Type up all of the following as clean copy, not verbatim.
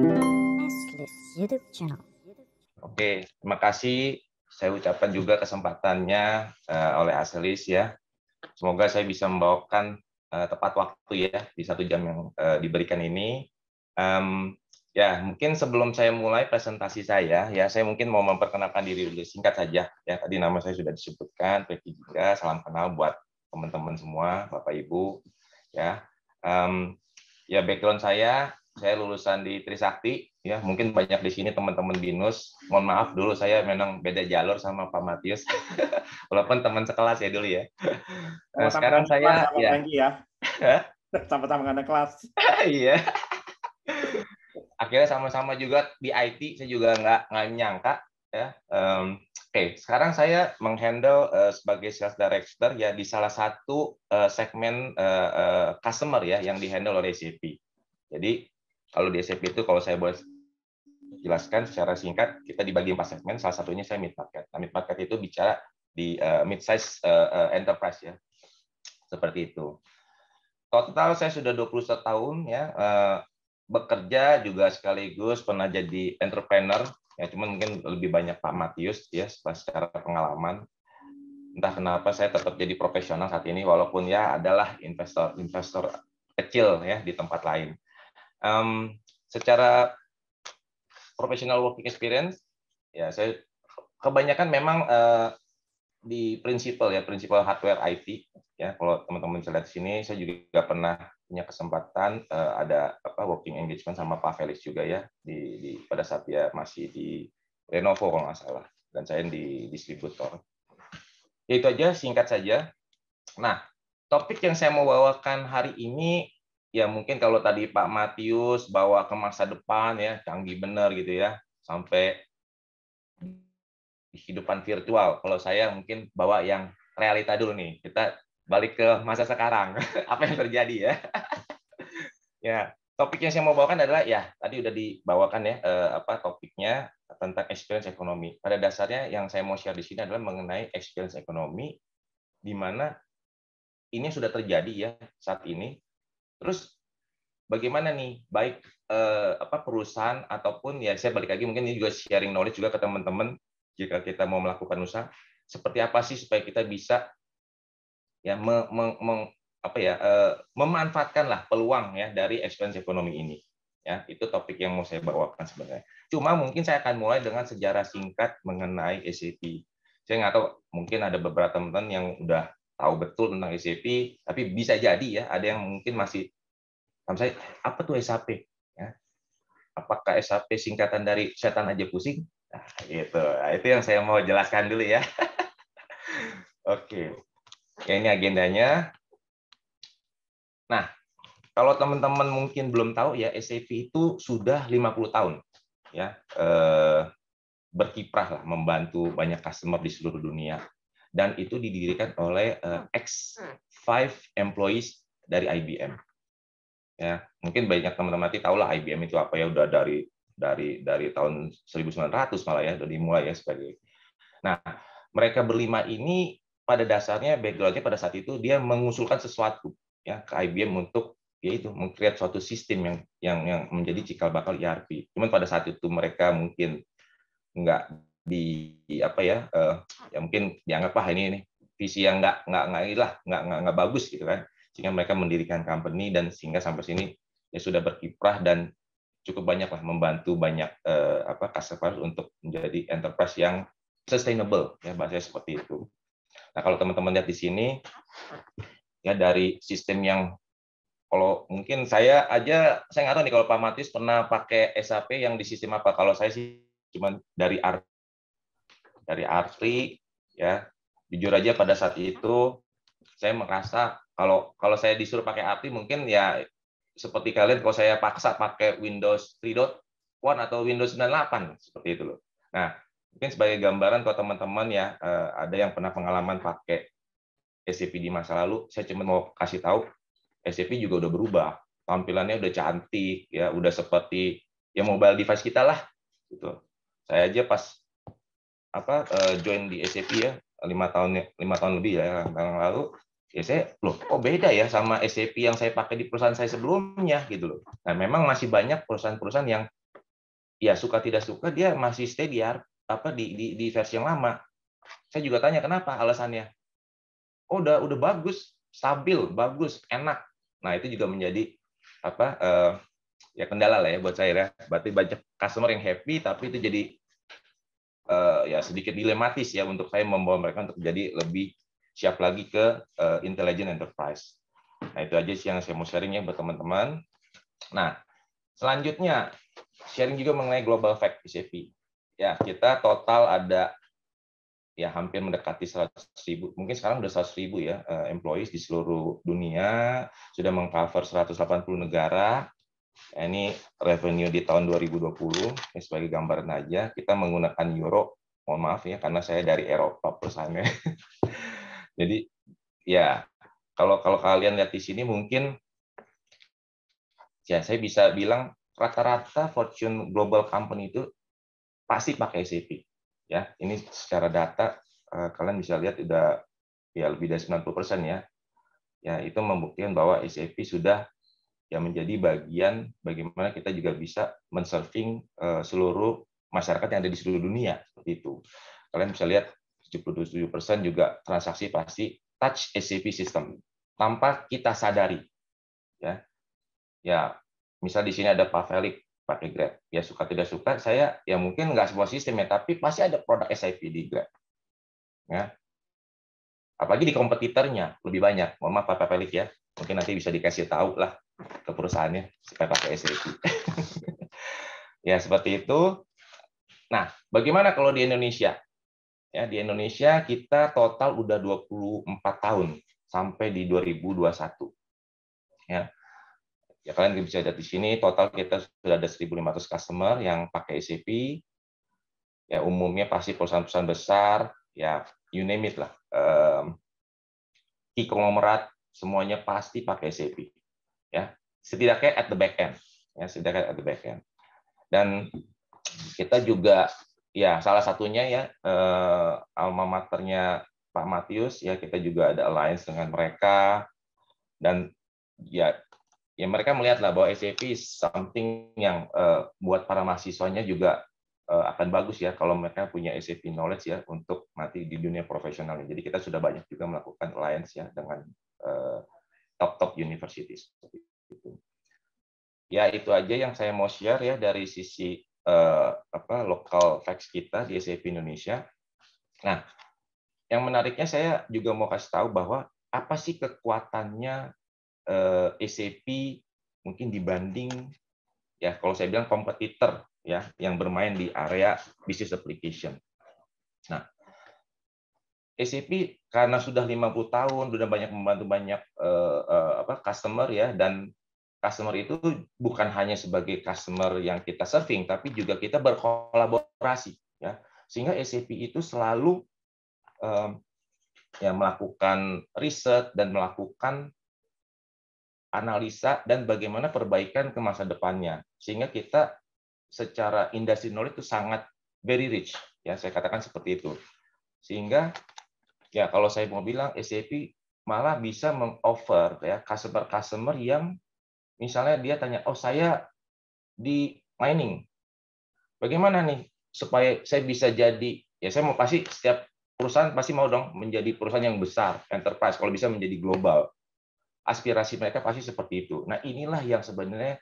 Nestless YouTube channel. Oke, terima kasih. Saya ucapkan juga kesempatannya oleh Aslis ya. Semoga saya bisa membawakan tepat waktu ya di 1 jam yang diberikan ini. Ya, mungkin sebelum saya mulai presentasi saya, ya saya mungkin mau memperkenalkan diri dulu singkat saja. Ya, tadi nama saya sudah disebutkan, Peki juga. Salam kenal buat teman-teman semua, Bapak Ibu. Ya, ya background saya lulusan di Trisakti. Ya, mungkin banyak di sini teman-teman BINUS. Mohon maaf dulu saya memang beda jalur sama Pak Matius. Walaupun teman sekelas ya dulu ya. Nah, sekarang saya sama ya. Franky ya. Sama-sama nggak ada kelas. Iya. Akhirnya sama-sama juga di IT, saya juga nggak nyangka ya. Oke, sekarang saya menghandle sebagai sales director ya di salah satu segmen customer ya yang dihandle oleh SAP. Jadi kalau di SAP itu kalau saya boleh jelaskan secara singkat, kita dibagi 4 segmen, salah satunya saya mid market. Nah, mid market itu bicara di mid size enterprise ya. Seperti itu. Total saya sudah 21 tahun ya, bekerja juga sekaligus pernah jadi entrepreneur ya, cuman mungkin lebih banyak Pak Matius ya secara pengalaman. Entah kenapa saya tetap jadi profesional saat ini walaupun ya adalah investor kecil ya di tempat lain. Secara professional working experience ya saya kebanyakan memang di prinsipal hardware IT ya. Kalau teman-teman bisa lihat di sini, saya juga pernah punya kesempatan ada working engagement sama Pak Felix juga ya pada saat dia masih di Lenovo kalau nggak salah, dan saya di distributor. Ya, itu aja singkat saja. Nah, topik yang saya mau bawakan hari ini ya mungkin kalau tadi Pak Matius bawa ke masa depan ya, canggih bener gitu ya, sampai kehidupan virtual. Kalau saya mungkin bawa yang realita dulu nih. Kita balik ke masa sekarang. Apa yang terjadi ya? Ya, topik yang saya mau bawakan adalah ya tadi udah dibawakan ya topiknya tentang experience ekonomi. Pada dasarnya yang saya mau share di sini adalah mengenai experience ekonomi di mana ini sudah terjadi ya saat ini. Terus bagaimana nih baik perusahaan ataupun ya saya balik lagi mungkin ini juga sharing knowledge juga ke teman-teman jika kita mau melakukan usaha, seperti apa sih supaya kita bisa ya memanfaatkanlah peluang ya dari experience ekonomi ini. Ya, itu topik yang mau saya bawakan sebenarnya. Cuma mungkin saya akan mulai dengan sejarah singkat mengenai SAP. Saya nggak tahu, mungkin ada beberapa teman-teman yang udah tahu betul tentang SAP, tapi bisa jadi ya ada yang mungkin masih saya apa tuh SAP? Ya, apakah SAP singkatan dari setan aja pusing? Nah, gitu. Nah, itu yang saya mau jelaskan dulu ya. Oke. Ya, ini agendanya. Nah, kalau teman-teman mungkin belum tahu ya, SAP itu sudah 50 tahun ya berkiprah lah membantu banyak customer di seluruh dunia, dan itu didirikan oleh ex-5 employees dari IBM. Ya, mungkin banyak teman-teman nanti tahu lah IBM itu apa ya, udah dari tahun 1900 malah ya udah dimulai ya sebagai. Nah, mereka berlima ini pada dasarnya background-nya pada saat itu dia mengusulkan sesuatu ya ke IBM untuk yaitu meng-create suatu sistem yang menjadi cikal bakal ERP. Cuman pada saat itu mereka mungkin nggak ya mungkin dianggap ini visi yang nggak bagus gitu kan, sehingga mereka mendirikan company dan sehingga sampai sini ya sudah berkiprah dan cukup banyak lah membantu banyak customer untuk menjadi enterprise yang sustainable ya, bahasanya seperti itu. Nah, kalau teman-teman lihat di sini ya dari sistem yang kalau mungkin saya nggak tahu nih kalau Pak Matis pernah pakai SAP yang di sistem apa. Kalau saya sih cuma dari R3 ya. Jujur aja pada saat itu saya merasa kalau saya disuruh pakai R3 mungkin ya seperti kalian kalau saya paksa pakai Windows 3.1 atau Windows 98 seperti itu loh. Nah, mungkin sebagai gambaran kalau teman-teman ya ada yang pernah pengalaman pakai SAP di masa lalu, saya cuma mau kasih tahu SAP juga udah berubah, tampilannya udah cantik ya, udah seperti ya mobile device kita lah gitu. Saya aja pas join di SAP ya 5 tahun lebih ya yang lalu ya saya loh kok beda ya sama SAP yang saya pakai di perusahaan saya sebelumnya gitu loh. Nah, memang masih banyak perusahaan-perusahaan yang ya suka tidak suka dia masih stay di versi yang lama. Saya juga tanya kenapa alasannya. Oh, udah bagus, stabil, bagus, enak. Nah, itu juga menjadi ya kendala lah ya buat saya ya. Berarti banyak customer yang happy, tapi itu jadi ya sedikit dilematis ya untuk saya membawa mereka untuk jadi lebih siap lagi ke intelligent enterprise. Nah, itu aja sih yang saya mau sharing ya buat teman-teman. Nah, selanjutnya sharing juga mengenai global fact SAP. Ya, kita total ada ya hampir mendekati 100.000, mungkin sekarang udah 100.000 ya employees di seluruh dunia, sudah mengcover 180 negara. Ini revenue di tahun 2020, ya, sebagai gambaran aja, kita menggunakan euro, mohon maaf ya, karena saya dari Eropa perusahaannya. Jadi ya kalau kalian lihat di sini mungkin ya saya bisa bilang rata-rata Fortune Global Company itu pasti pakai SAP. Ya, ini secara data kalian bisa lihat udah ya lebih dari 90% ya. Ya, itu membuktikan bahwa SAP sudah ya menjadi bagian bagaimana kita juga bisa men-serving seluruh masyarakat yang ada di seluruh dunia seperti itu. Kalian bisa lihat 77% juga transaksi pasti touch SAP system tanpa kita sadari. Ya. Ya, misal di sini ada Pak Felix pakai Grab. Ya suka tidak suka, saya ya mungkin nggak semua sistem ya, tapi pasti ada produk SAP di Grab. Ya. Apalagi di kompetitornya lebih banyak. Mohon maaf Pak Felix ya, mungkin nanti bisa dikasih tahu lah ke perusahaannya supaya pakai SAP. Ya seperti itu. Nah, bagaimana kalau di Indonesia? Ya, di Indonesia kita total udah 24 tahun sampai di 2021. Ya. Ya kalian bisa lihat di sini total kita sudah ada 1.500 customer yang pakai SAP. Ya umumnya pasti perusahaan-perusahaan besar, ya you name it lah. E-konglomerat semuanya pasti pakai SAP. Ya, setidaknya at the back end. Ya, setidaknya at the back end. Dan kita juga ya salah satunya ya alma maternya Pak Matius ya, kita juga ada alliance dengan mereka, dan ya mereka melihatlah bahwa SAP is something yang buat para mahasiswanya juga akan bagus ya kalau mereka punya SAP knowledge ya untuk nanti di dunia profesionalnya. Jadi kita sudah banyak juga melakukan alliance ya dengan top universities. Ya itu aja yang saya mau share ya dari sisi local facts kita di SAP Indonesia. Nah, yang menariknya saya juga mau kasih tahu bahwa apa sih kekuatannya SAP mungkin dibanding ya kalau saya bilang kompetitor ya yang bermain di area business application. Nah, SAP karena sudah 50 tahun sudah banyak membantu banyak customer ya, dan customer itu bukan hanya sebagai customer yang kita serving tapi juga kita berkolaborasi ya. Sehingga SAP itu selalu ya melakukan riset dan melakukan analisa dan bagaimana perbaikan ke masa depannya, sehingga kita secara industry knowledge itu sangat very rich ya, saya katakan seperti itu. Sehingga ya kalau saya mau bilang SAP malah bisa meng-offer ya customer yang misalnya dia tanya, oh saya di mining, bagaimana nih supaya saya bisa jadi, ya saya mau pasti setiap perusahaan pasti mau dong menjadi perusahaan yang besar enterprise, kalau bisa menjadi global. Aspirasi mereka pasti seperti itu. Nah, inilah yang sebenarnya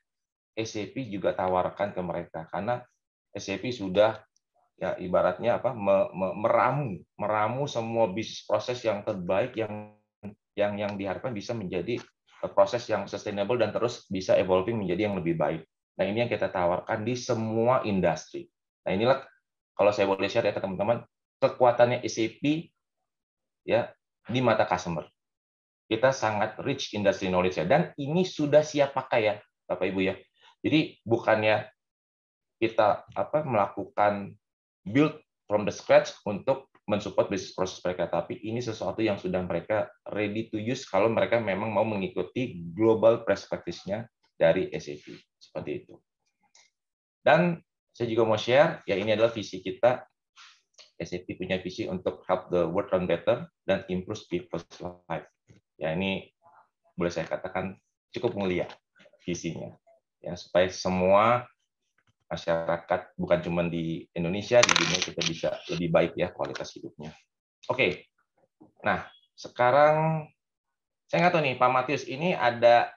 SAP juga tawarkan ke mereka, karena SAP sudah ya ibaratnya meramu semua bisnis proses yang terbaik yang diharapkan bisa menjadi proses yang sustainable dan terus bisa evolving menjadi yang lebih baik. Nah, ini yang kita tawarkan di semua industri. Nah, inilah kalau saya boleh share ya ke teman-teman, kekuatannya SAP ya di mata customer. Kita sangat rich industry knowledge ya, dan ini sudah siap pakai ya Bapak Ibu ya. Jadi bukannya kita melakukan build from the scratch untuk mensupport bisnis proses mereka, tapi ini sesuatu yang sudah mereka ready to use kalau mereka memang mau mengikuti global best practice-nya dari SAP seperti itu. Dan saya juga mau share ya, ini adalah visi kita. SAP punya visi untuk help the world run better dan improve people's life. Ya, ini boleh saya katakan cukup mulia visinya, ya supaya semua masyarakat bukan cuma di Indonesia, di dunia kita bisa lebih baik ya kualitas hidupnya. Oke. Nah, sekarang saya nggak tahu nih Pak Matius ini ada,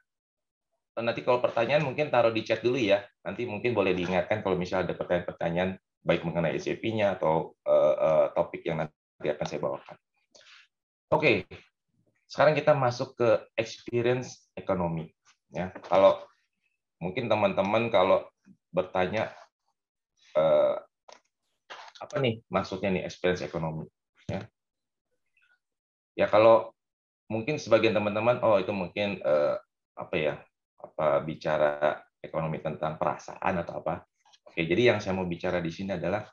nanti kalau pertanyaan mungkin taruh di chat dulu ya. Nanti mungkin boleh diingatkan kalau misalnya ada pertanyaan-pertanyaan baik mengenai SAP-nya atau topik yang nanti akan saya bawakan. Oke. Sekarang kita masuk ke experience ekonomi. Ya, kalau mungkin teman-teman kalau bertanya apa nih maksudnya nih experience ekonomi? Ya kalau mungkin sebagian teman-teman, oh itu mungkin apa ya? Apa bicara ekonomi tentang perasaan atau apa? Oke, jadi yang saya mau bicara di sini adalah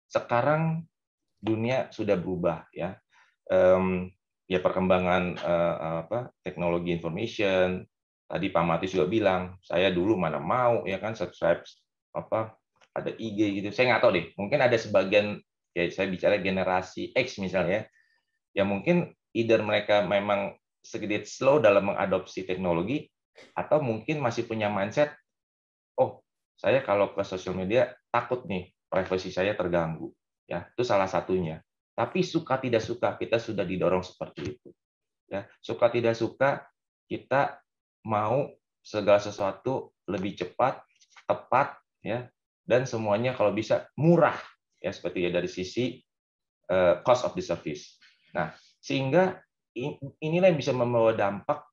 sekarang dunia sudah berubah ya. Ya perkembangan teknologi information. Tadi Pak Mati juga bilang, saya dulu mana mau ya kan subscribe ada IG gitu. Saya nggak tahu deh. Mungkin ada sebagian ya saya bicara generasi X misalnya ya mungkin either mereka memang sedikit slow dalam mengadopsi teknologi atau mungkin masih punya mindset, oh saya kalau ke sosial media takut nih privasi saya terganggu. Ya, itu salah satunya. Tapi suka tidak suka kita sudah didorong seperti itu. Ya, suka tidak suka kita mau segala sesuatu lebih cepat, tepat, ya, dan semuanya kalau bisa murah, ya seperti ya dari sisi cost of the service. Nah, sehingga inilah yang bisa membawa dampak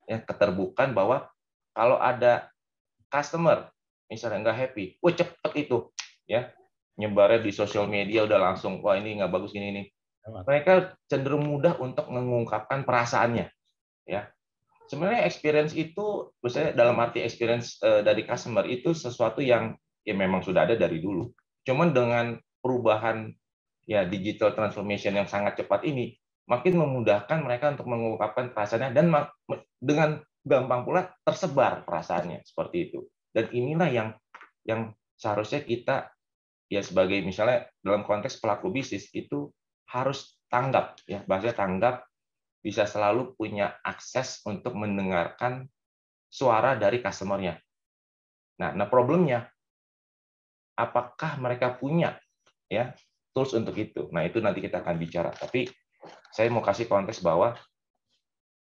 ya keterbukaan bahwa kalau ada customer misalnya nggak happy, wah cepet itu, ya nyebarnya di sosial media udah langsung, wah ini nggak bagus ini. Mereka cenderung mudah untuk mengungkapkan perasaannya, ya. Sebenarnya experience itu, misalnya dalam arti experience dari customer itu sesuatu yang ya memang sudah ada dari dulu. Cuman dengan perubahan ya digital transformation yang sangat cepat ini, makin memudahkan mereka untuk mengungkapkan perasaannya dan dengan gampang pula tersebar perasaannya seperti itu. Dan inilah yang seharusnya kita ya sebagai misalnya dalam konteks pelaku bisnis itu harus tanggap ya, bahasa tanggap, bisa selalu punya akses untuk mendengarkan suara dari customer-nya. Nah problemnya apakah mereka punya ya tools untuk itu? Nah itu nanti kita akan bicara. Tapi saya mau kasih konteks bahwa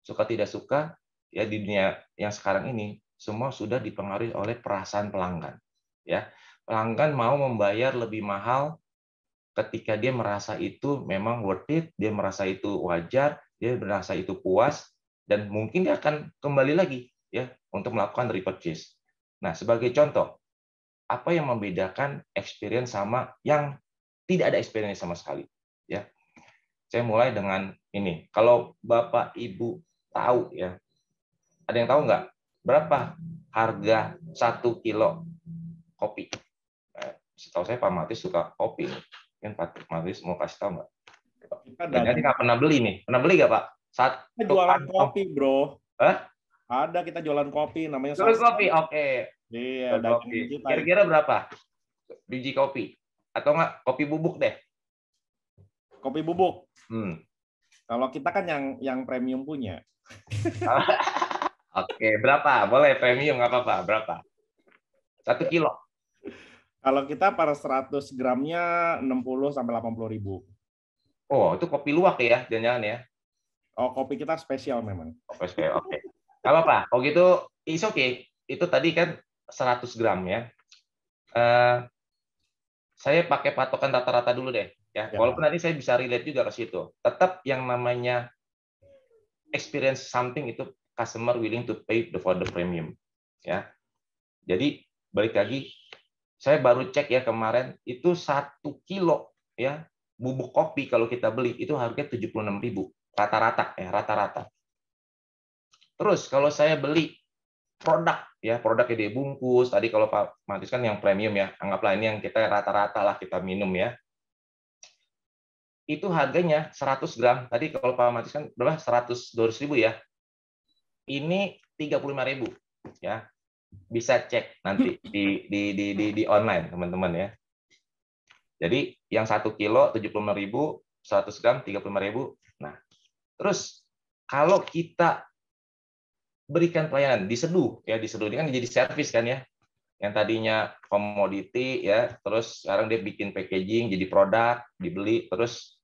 suka tidak suka ya di dunia yang sekarang ini semua sudah dipengaruhi oleh perasaan pelanggan. Ya, pelanggan mau membayar lebih mahal ketika dia merasa itu memang worth it, dia merasa itu wajar, dia merasa itu puas, dan mungkin dia akan kembali lagi ya untuk melakukan repurchase. Nah, sebagai contoh, apa yang membedakan experience sama yang tidak ada experience sama sekali? Ya, saya mulai dengan ini. Kalau Bapak Ibu tahu ya, ada yang tahu nggak berapa harga 1 kilo kopi? Setahu saya Pak Matis suka kopi. Mungkin Pak Matis mau kasih tahu nggak? Jadi nggak pernah beli nih. Pernah beli nggak Pak? Kita jualan kopi, bro. Hah? Ada kita jualan kopi, namanya Jualan kopi, oke. Iya, kopi. Kita. Kira-kira berapa biji kopi? Atau nggak kopi bubuk deh? Kopi bubuk. Kalau kita kan yang premium punya. Oke, berapa? Boleh premium nggak apa-apa. Berapa? 1 kilo. Kalau kita per 100 gramnya 60 sampai 80 ribu. Oh, itu kopi luwak ya, jangan-jangan ya? Oh, kopi kita spesial memang. Spesial, oke. Nggak apa-apa. Oh gitu, it's okay. Itu tadi kan 100 gram ya. Saya pakai patokan rata-rata dulu deh. Ya. Walaupun nanti saya bisa relate juga ke situ. Tetap yang namanya experience something itu customer willing to pay for the premium. Ya. Jadi balik lagi, saya baru cek ya kemarin itu 1 kilo ya bubuk kopi kalau kita beli itu harganya 76.000 rata-rata ya rata-rata. Terus kalau saya beli produk ya produknya dibungkus tadi kalau Pak Matis kan yang premium ya anggaplah ini yang kita rata-rata lah kita minum ya itu harganya 100 gram tadi kalau Pak Matis kan berapa 200 ribu ya ini 35.000 ya bisa cek nanti di online teman-teman ya jadi yang 1 kilo 75.000 100 gram 35.000 nah terus kalau kita berikan pelayanan diseduh ya diseduh ini kan jadi servis kan ya yang tadinya komoditi ya, terus sekarang dia bikin packaging jadi produk, dibeli, terus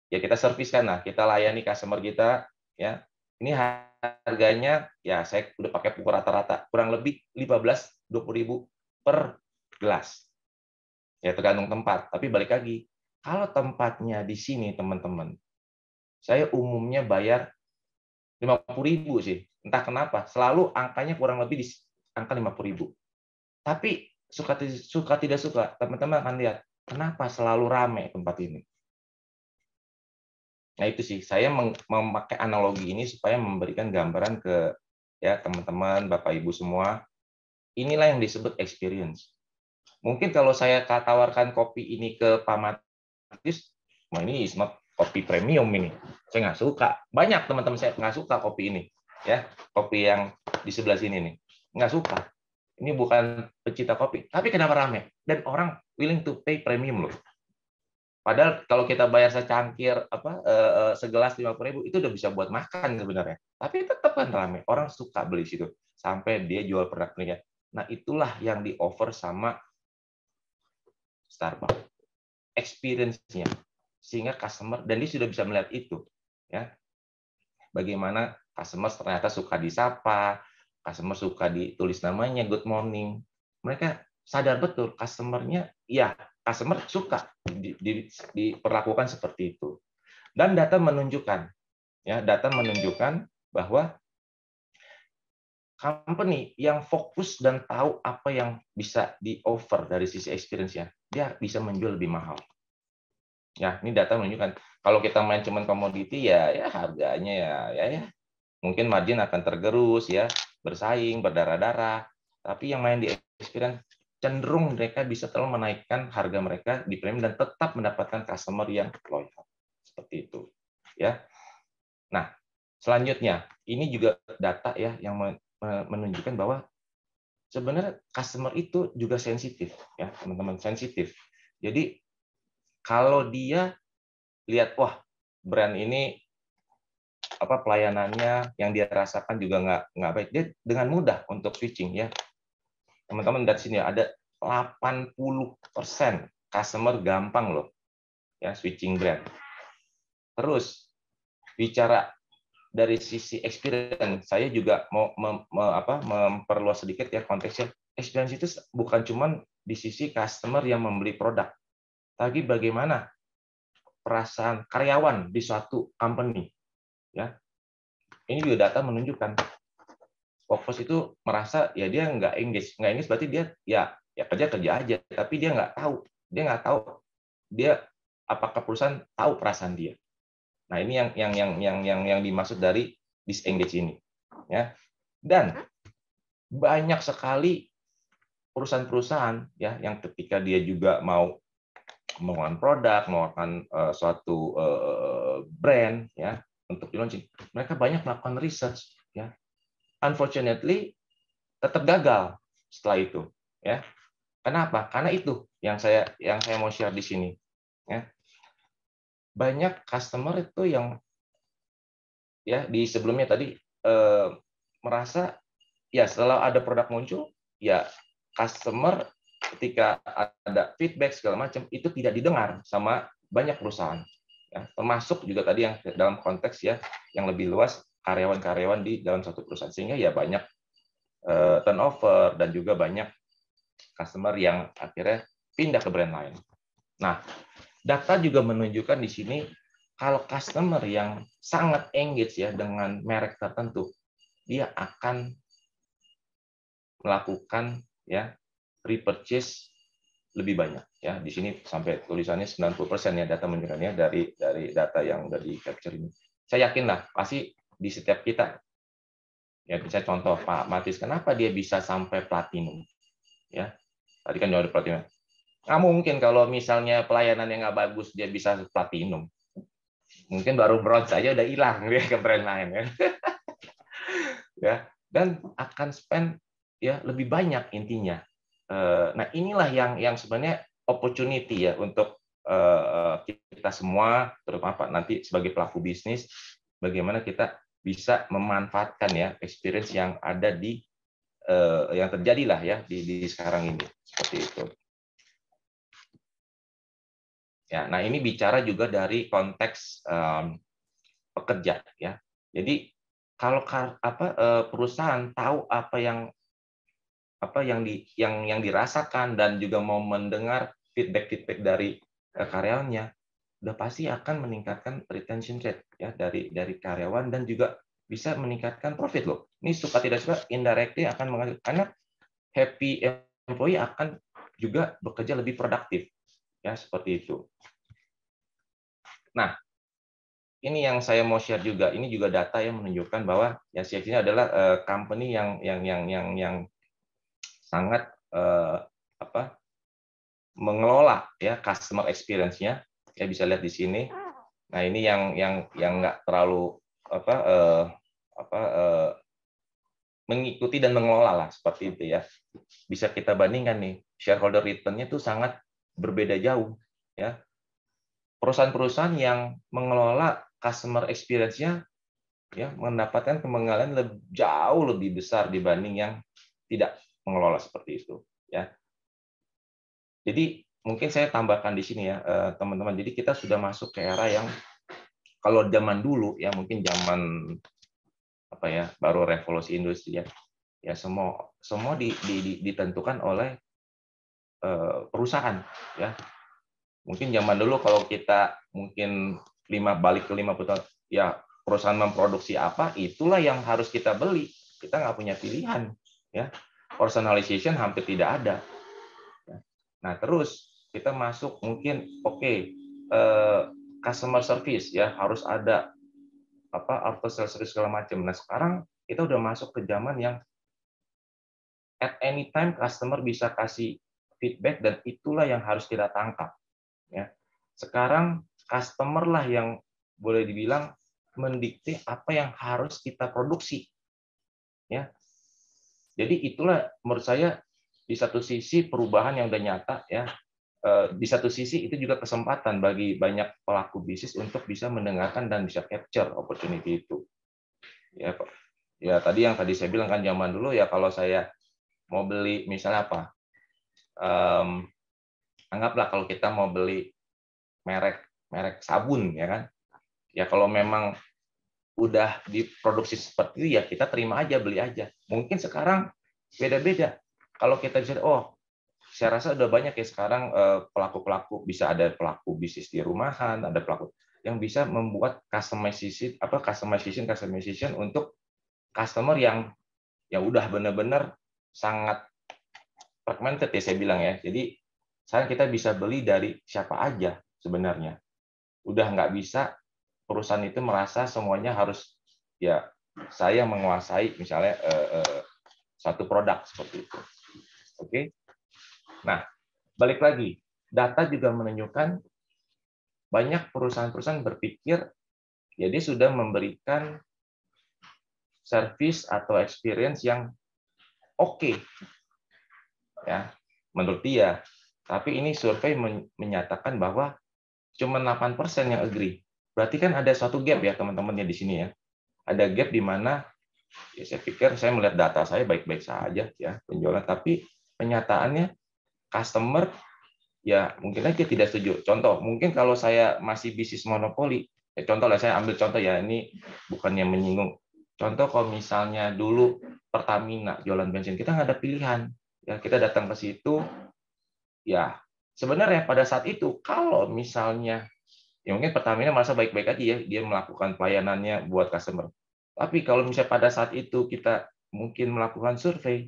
ya kita serviskan lah, kita layani customer kita ya. Ini harganya ya saya udah pakai pukul rata-rata kurang lebih 15-20 ribu per gelas. Ya tergantung tempat, tapi balik lagi, kalau tempatnya di sini teman-teman, saya umumnya bayar 50 ribu sih. Entah kenapa, selalu angkanya kurang lebih di angka 50 ribu. Tapi suka tidak suka, teman-teman akan lihat kenapa selalu ramai tempat ini. Nah itu sih, saya memakai analogi ini supaya memberikan gambaran ke ya teman-teman, Bapak Ibu semua. Inilah yang disebut experience. Mungkin kalau saya tawarkan kopi ini ke Pak Matis, wah ini kopi premium ini. Saya nggak suka. Banyak teman-teman saya nggak suka kopi ini. Ya, kopi yang di sebelah sini nih. Nggak suka. Ini bukan pecinta kopi. Tapi kenapa ramai? Dan orang willing to pay premium loh. Padahal kalau kita bayar secangkir segelas 50 ribu itu udah bisa buat makan sebenarnya. Tapi tetap kan ramai. Orang suka beli situ sampai dia jual produknya. Nah, itulah yang di-offer sama Starbucks. Experience-nya. Sehingga customer, dan dia sudah bisa melihat itu. Ya. Bagaimana customer ternyata suka disapa, customer suka ditulis namanya, good morning. Mereka sadar betul customer-nya, ya customer suka diperlakukan seperti itu. Dan data menunjukkan bahwa company yang fokus dan tahu apa yang bisa di-offer dari sisi experience-nya, dia bisa menjual lebih mahal. Ya, ini data menunjukkan. Kalau kita main cuman komoditi ya harganya ya mungkin margin akan tergerus ya, bersaing, berdarah-darah. Tapi yang main di experience cenderung mereka bisa terlalu menaikkan harga mereka di premium dan tetap mendapatkan customer yang loyal. Seperti itu. Ya. Nah, selanjutnya ini juga data ya yang menunjukkan bahwa sebenarnya customer itu juga sensitif ya, teman-teman, sensitif. Jadi kalau dia lihat wah brand ini pelayanannya yang dia rasakan juga nggak baik, dia dengan mudah untuk switching ya. Teman-teman dari sini ada 80% customer gampang loh ya switching brand. Terus bicara dari sisi experience, saya juga mau memperluas sedikit ya konteksnya. Experience itu bukan cuma di sisi customer yang membeli produk, tapi bagaimana perasaan karyawan di suatu company ya. Ini juga data menunjukkan workforce itu merasa ya dia nggak engage berarti dia ya kerja aja, tapi dia nggak tahu dia apakah perusahaan tahu perasaan dia. Nah ini yang dimaksud dari disengage ini ya. Dan banyak sekali perusahaan-perusahaan ya yang ketika dia juga mau mengeluarkan produk, mengeluarkan suatu brand ya untuk di launching, mereka banyak melakukan research ya. Unfortunately tetap gagal setelah itu ya. Kenapa? Karena itu yang saya mau share di sini ya. Banyak customer itu yang ya di sebelumnya tadi merasa ya setelah ada produk muncul ya customer ketika ada feedback segala macam itu tidak didengar sama banyak perusahaan ya, termasuk juga tadi yang dalam konteks ya yang lebih luas karyawan-karyawan di dalam satu perusahaan, sehingga ya banyak turnover dan juga banyak customer yang akhirnya pindah ke brand lain. Nah, data juga menunjukkan di sini kalau customer yang sangat engage ya dengan merek tertentu, dia akan melakukan ya repurchase lebih banyak ya. Di sini sampai tulisannya 90% ya data menunjukkannya dari data yang udah di capture ini. Saya yakin lah pasti di setiap kita ya, bisa contoh Pak Matis, kenapa dia bisa sampai platinum ya. Tadi kan udah platinum. Nggak mungkin kalau misalnya pelayanan yang nggak bagus dia bisa platinum. Mungkin baru bronze saja udah hilang dia ke brand lain ya. Ya, dan akan spend ya lebih banyak intinya. Nah, inilah yang sebenarnya opportunity ya untuk kita semua, terutama Pak nanti sebagai pelaku bisnis, bagaimana kita bisa memanfaatkan ya experience yang ada di yang terjadilah ya di sekarang ini seperti itu. Ya, nah ini bicara juga dari konteks pekerja ya. Jadi kalau perusahaan tahu apa yang dirasakan dan juga mau mendengar feedback dari karyawannya, udah pasti akan meningkatkan retention rate ya dari karyawan dan juga bisa meningkatkan profit loh. Ini suka tidak suka indirectly akan menghasilkan, karena happy employee akan juga bekerja lebih produktif ya, seperti itu. Nah, ini yang saya mau share juga. Ini juga data yang menunjukkan bahwa ya CX ini adalah company yang sangat mengelola ya customer experience-nya. Ya bisa lihat di sini. Nah, ini yang nggak terlalu mengikuti dan mengelola lah seperti itu ya. Bisa kita bandingkan nih, shareholder return-nya itu sangat berbeda jauh ya. Perusahaan-perusahaan yang mengelola customer experience-nya ya mendapatkan kemungkinan jauh lebih besar dibanding yang tidak mengelola seperti itu ya. Jadi mungkin saya tambahkan di sini ya teman-teman. Jadi kita sudah masuk ke era yang kalau zaman dulu ya mungkin zaman baru revolusi industri ya semua ditentukan oleh perusahaan ya. Mungkin zaman dulu kalau kita mungkin balik ke 50 tahun ya, perusahaan memproduksi apa itulah yang harus kita beli, kita nggak punya pilihan ya. Personalization hampir tidak ada. Nah terus kita masuk mungkin customer service ya, harus ada after sales service segala macam. Nah sekarang kita udah masuk ke zaman yang at any time customer bisa kasih feedback dan itulah yang harus kita tangkap ya. Sekarang customer lah yang boleh dibilang mendikte apa yang harus kita produksi ya. Jadi itulah menurut saya di satu sisi perubahan yang udah nyata ya. Di satu sisi itu juga kesempatan bagi banyak pelaku bisnis untuk bisa mendengarkan dan bisa capture opportunity itu ya. Ya tadi saya bilang kan, zaman dulu ya kalau saya mau beli misalnya anggaplah kalau kita mau beli merek sabun ya kan, ya kalau memang udah diproduksi seperti itu ya kita terima aja, beli aja. Mungkin sekarang beda-beda. Kalau kita bisa, saya rasa udah banyak ya sekarang pelaku-pelaku, bisa ada pelaku bisnis di rumahan, ada pelaku yang bisa membuat customization untuk customer yang udah benar-benar sangat fragmented ya saya bilang ya. Jadi sekarang kita bisa beli dari siapa aja sebenarnya. Udah nggak bisa perusahaan itu merasa semuanya harus ya saya menguasai misalnya satu produk seperti itu. Oke. Nah, balik lagi, data juga menunjukkan banyak perusahaan-perusahaan berpikir ya dia sudah memberikan service atau experience yang oke ya menurut dia. Tapi ini survei menyatakan bahwa cuma 8% yang agree. Berarti kan ada suatu gap ya teman-teman ya di sini ya. Ada gap di mana ya saya pikir, saya melihat data saya baik-baik saja ya penjualan, tapi penyataannya customer ya mungkin aja tidak setuju. Contoh, mungkin kalau saya masih bisnis monopoli, contoh lah, saya ambil contoh ya, ini bukannya menyinggung. Contoh kalau misalnya dulu Pertamina jualan bensin, kita nggak ada pilihan. Ya, kita datang ke situ, ya sebenarnya pada saat itu kalau misalnya ya mungkin Pertamina merasa baik-baik aja ya, dia melakukan pelayanannya buat customer. Tapi kalau misalnya pada saat itu kita mungkin melakukan survei,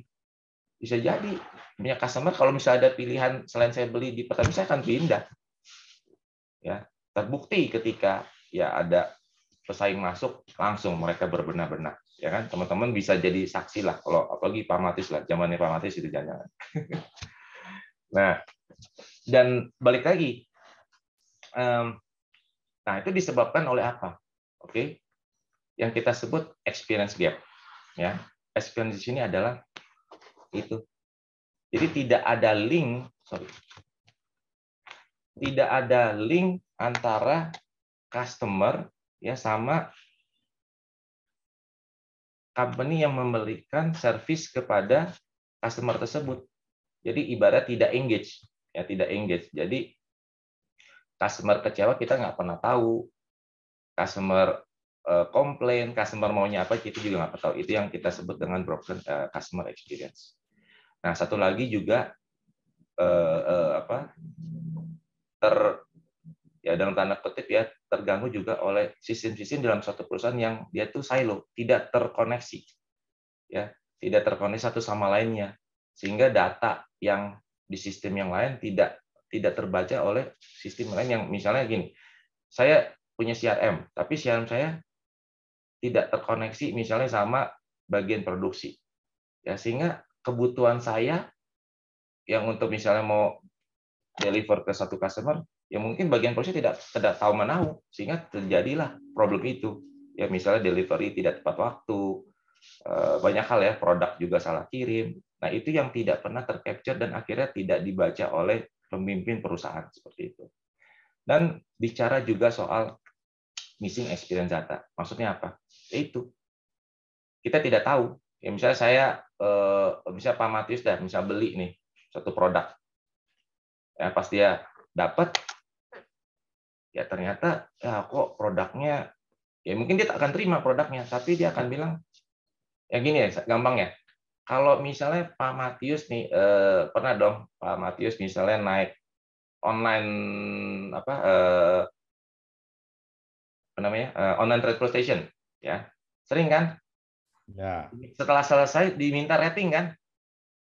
bisa jadi punya customer kalau misalnya ada pilihan selain saya beli di Pertamina, saya akan pindah. Ya, terbukti ketika ya ada pesaing masuk, langsung mereka berbenah-benah. Ya kan, teman-teman bisa jadi saksi lah, kalau apalagi Parmatis lah, zamannya Parmatis itu jangan. Nah, dan balik lagi, nah itu disebabkan oleh apa? Oke, yang kita sebut experience gap. Ya, experience di sini adalah itu. Jadi tidak ada link antara customer ya sama company yang memberikan service kepada customer tersebut. Jadi ibarat tidak engage, ya tidak engage. Jadi customer kecewa kita nggak pernah tahu, customer komplain, customer maunya apa kita juga nggak tahu. Itu yang kita sebut dengan broken customer experience. Nah, satu lagi juga ya dalam tanda kutip ya terganggu juga oleh sistem-sistem dalam suatu perusahaan yang dia tuh silo, tidak terkoneksi, ya tidak terkoneksi satu sama lainnya, sehingga data yang di sistem yang lain tidak terbaca oleh sistem lain. Yang misalnya gini, saya punya CRM, tapi CRM saya tidak terkoneksi misalnya sama bagian produksi, ya sehingga kebutuhan saya yang untuk misalnya mau deliver ke satu customer, ya mungkin bagian produksi tidak tahu menahu, sehingga terjadilah problem itu. Ya misalnya delivery tidak tepat waktu, banyak hal ya, produk juga salah kirim. Nah itu yang tidak pernah tercapture dan akhirnya tidak dibaca oleh pemimpin perusahaan seperti itu. Dan bicara juga soal missing experience data, maksudnya apa? Itu kita tidak tahu. Ya misalnya saya, misalnya Pak Matius misal beli nih satu produk. Ya, pas dia dapat, ya ternyata ya kok produknya, ya mungkin dia tak akan terima produknya, tapi dia akan bilang, ya gini ya, gampang ya. Kalau misalnya Pak Matius nih, pernah dong Pak Matius misalnya naik online online transportation, ya sering kan? Ya. Setelah selesai diminta rating kan?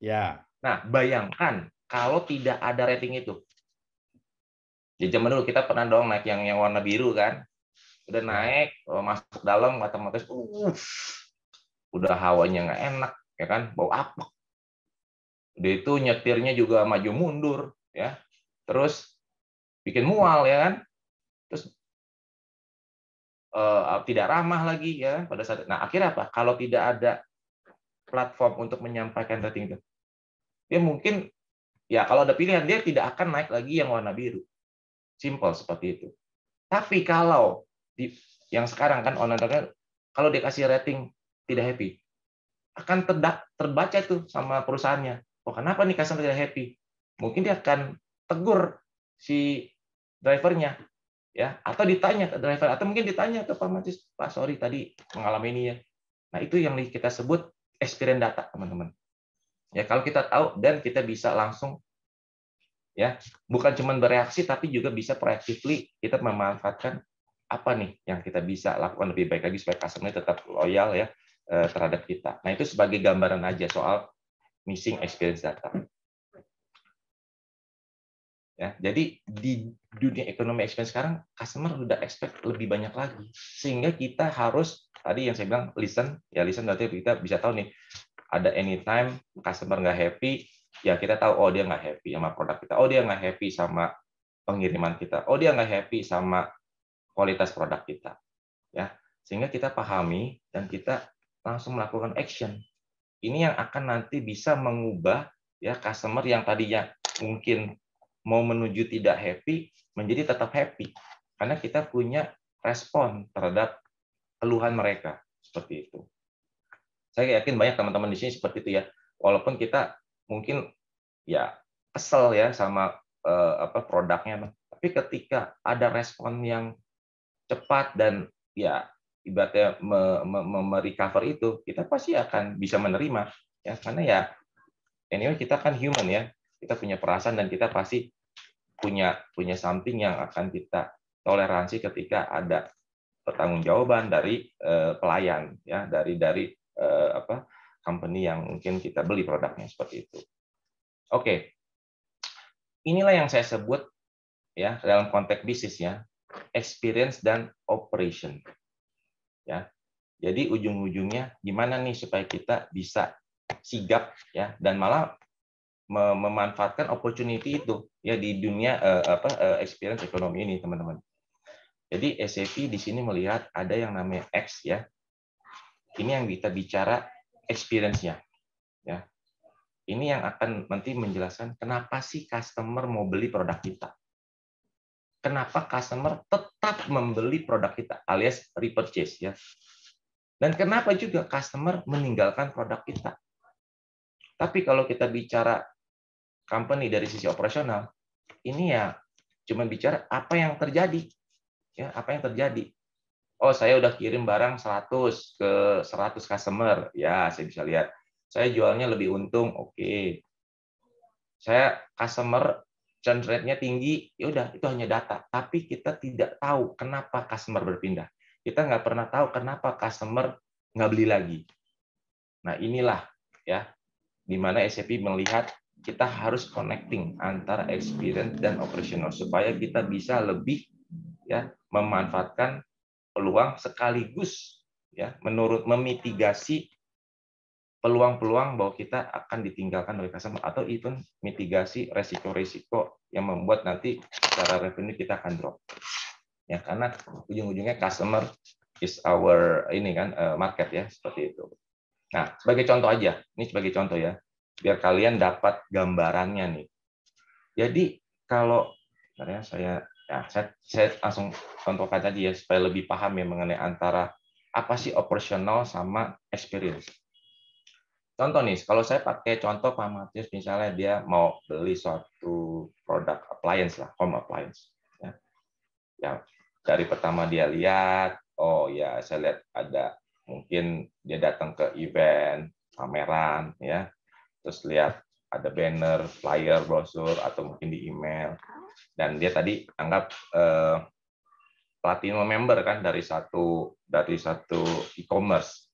Ya. Nah bayangkan kalau tidak ada rating itu. Di zaman dulu kita pernah dong naik yang warna biru kan, udah naik masuk dalam otomatis udah hawanya nggak enak ya kan, bau apek. Dia itu nyetirnya juga maju mundur ya, terus bikin mual ya kan, terus tidak ramah lagi ya pada saat. Nah akhirnya apa? Kalau tidak ada platform untuk menyampaikan rating itu, dia mungkin ya kalau ada pilihan dia tidak akan naik lagi yang warna biru. Simple seperti itu. Tapi kalau yang sekarang kan online, kalau dikasih rating tidak happy, akan terbaca tuh sama perusahaannya. Oh kenapa nih customer tidak happy? Mungkin dia akan tegur si drivernya, ya, atau ditanya ke driver, atau mungkin ditanya ke Pak Matis, Pak sorry tadi mengalami ini ya. Nah itu yang kita sebut experience data teman-teman. Ya kalau kita tahu dan kita bisa langsung ya bukan cuma bereaksi tapi juga bisa proactively kita memanfaatkan apa nih yang kita bisa lakukan lebih baik lagi supaya customer tetap loyal ya terhadap kita. Nah itu sebagai gambaran aja soal missing experience data. Ya, jadi di dunia ekonomi experience sekarang customer udah expect lebih banyak lagi, sehingga kita harus tadi yang saya bilang listen berarti kita bisa tahu nih ada anytime customer nggak happy, ya kita tahu oh dia nggak happy sama produk kita, oh dia nggak happy sama pengiriman kita, oh dia nggak happy sama kualitas produk kita, ya sehingga kita pahami dan kita langsung melakukan action. Ini yang akan nanti bisa mengubah ya customer yang tadinya mungkin mau menuju tidak happy menjadi tetap happy karena kita punya respon terhadap keluhan mereka seperti itu. Saya yakin banyak teman-teman di sini seperti itu ya. Walaupun kita mungkin ya kesel ya sama produknya, tapi ketika ada respon yang cepat dan ya ibaratnya merecover itu, kita pasti akan bisa menerima ya karena ya anyway kita kan human ya. Kita punya perasaan dan kita pasti punya something yang akan kita toleransi ketika ada pertanggungjawaban dari pelayan ya dari company yang mungkin kita beli produknya seperti itu. Oke. Inilah yang saya sebut ya dalam konteks bisnis ya, experience dan operation. Ya. Jadi ujung-ujungnya gimana nih supaya kita bisa sigap ya dan malah memanfaatkan opportunity itu ya di dunia experience ekonomi ini teman-teman. Jadi SAP di sini melihat ada yang namanya X ya. Ini yang kita bicara experience-nya ya. Ini yang akan nanti menjelaskan kenapa sih customer mau beli produk kita. Kenapa customer tetap membeli produk kita alias repurchase ya. Dan kenapa juga customer meninggalkan produk kita? Tapi kalau kita bicara company dari sisi operasional, ini ya cuma bicara apa yang terjadi. Ya, apa yang terjadi. Oh, saya udah kirim barang 100 ke 100 customer. Ya, saya bisa lihat. Saya jualnya lebih untung. Oke. Saya customer churn rate-nya tinggi. Ya udah, itu hanya data. Tapi kita tidak tahu kenapa customer berpindah. Kita nggak pernah tahu kenapa customer nggak beli lagi. Nah, inilah ya di mana SAP melihat kita harus connecting antara experience dan operational supaya kita bisa lebih ya memanfaatkan peluang sekaligus ya memitigasi peluang-peluang bahwa kita akan ditinggalkan oleh customer atau even mitigasi resiko-resiko yang membuat nanti secara revenue kita akan drop. Ya karena ujung-ujungnya customer is our ini kan market ya seperti itu. Nah, sebagai contoh aja, ini sebagai contoh ya, biar kalian dapat gambarannya nih. Jadi kalau saya langsung contohkan tadi ya supaya lebih paham ya mengenai antara apa sih operational sama experience. Contoh nih, kalau saya pakai contoh Pak Matius misalnya dia mau beli suatu produk appliance lah, home appliance. Ya, dari pertama dia lihat, oh ya saya lihat ada mungkin dia datang ke event, pameran, ya, terus lihat ada banner, flyer, brosur, atau mungkin di email, dan dia tadi anggap platinum member kan dari satu e-commerce.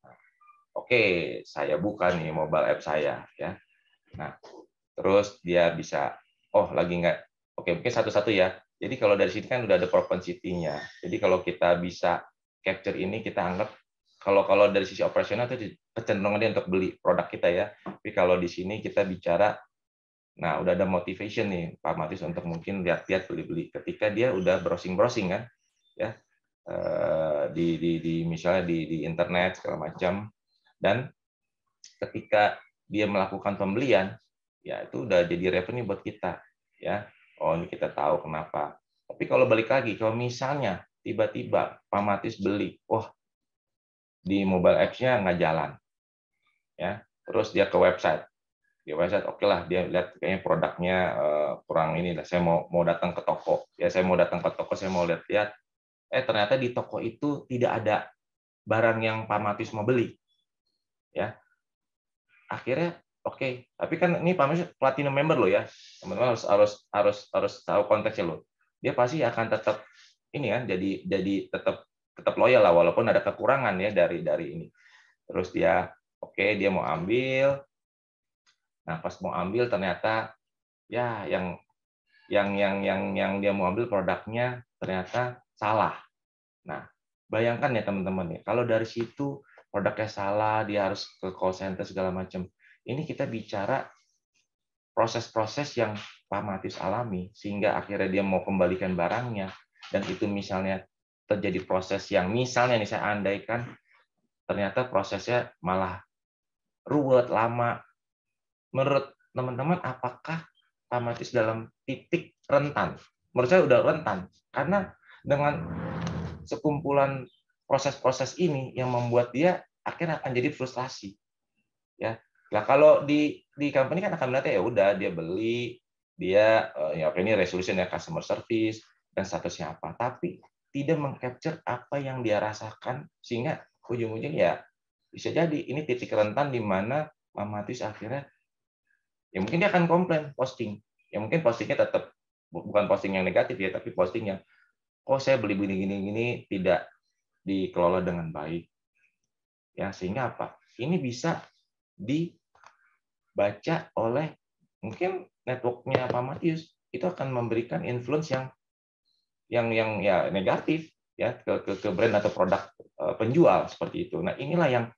Oke, saya buka nih mobile app saya, ya. Nah, terus dia bisa, oh lagi nggak, oke mungkin satu-satu ya. Jadi kalau dari sini kan udah ada propensity-nya. Jadi kalau kita bisa capture ini, kita anggap kalau dari sisi operasional itu kecenderungan dia untuk beli produk kita ya. Tapi kalau di sini kita bicara, nah udah ada motivation nih Pak Matius untuk mungkin lihat-lihat beli-beli. Ketika dia udah browsing-browsing kan, ya di misalnya di internet segala macam, dan ketika dia melakukan pembelian, ya itu udah jadi revenue buat kita, ya. Oh ini kita tahu kenapa. Tapi kalau balik lagi, kalau misalnya tiba-tiba Pak Matius beli, wah di mobile apps-nya nggak jalan, ya. Terus dia ke website, di website oke lah dia lihat kayaknya produknya kurang ini lah. Saya mau datang ke toko, ya saya mau datang ke toko, saya mau lihat-lihat. Ternyata di toko itu tidak ada barang yang Pak Matius mau beli, ya. Akhirnya oke, tapi kan ini Pak Matius platinum member loh ya, teman-teman harus tahu konteksnya loh. Dia pasti akan tetap ini kan, jadi tetap loyal lah walaupun ada kekurangan ya dari ini. Terus dia oke, dia mau ambil. Nah pas mau ambil ternyata ya yang dia mau ambil produknya ternyata salah. Nah bayangkan ya teman-teman ya, kalau dari situ produknya salah, dia harus ke call center segala macam. Ini kita bicara proses-proses yang Pak Matius alami, sehingga akhirnya dia mau kembalikan barangnya, dan itu misalnya terjadi proses yang misalnya nih saya andaikan, ternyata prosesnya malah ruwet, lama. Menurut teman-teman, apakah Pak Matius dalam titik rentan? Menurut saya udah rentan, karena dengan sekumpulan proses-proses ini yang membuat dia akhirnya akan jadi frustasi. Ya, nah kalau di company kan akan melihat ya udah dia beli, dia ya oke ini resolution ya customer service dan statusnya apa, tapi tidak mengcapture apa yang dia rasakan sehingga ujung-ujungnya ya bisa jadi ini titik rentan di mana Pak Matius akhirnya ya mungkin dia akan komplain posting, ya mungkin postingnya tetap bukan posting yang negatif ya, tapi posting yang oh saya beli gini tidak dikelola dengan baik, ya sehingga apa ini bisa dibaca oleh mungkin networknya Pak Matius, itu akan memberikan influence yang ya negatif ya ke brand atau produk penjual seperti itu. Nah inilah yang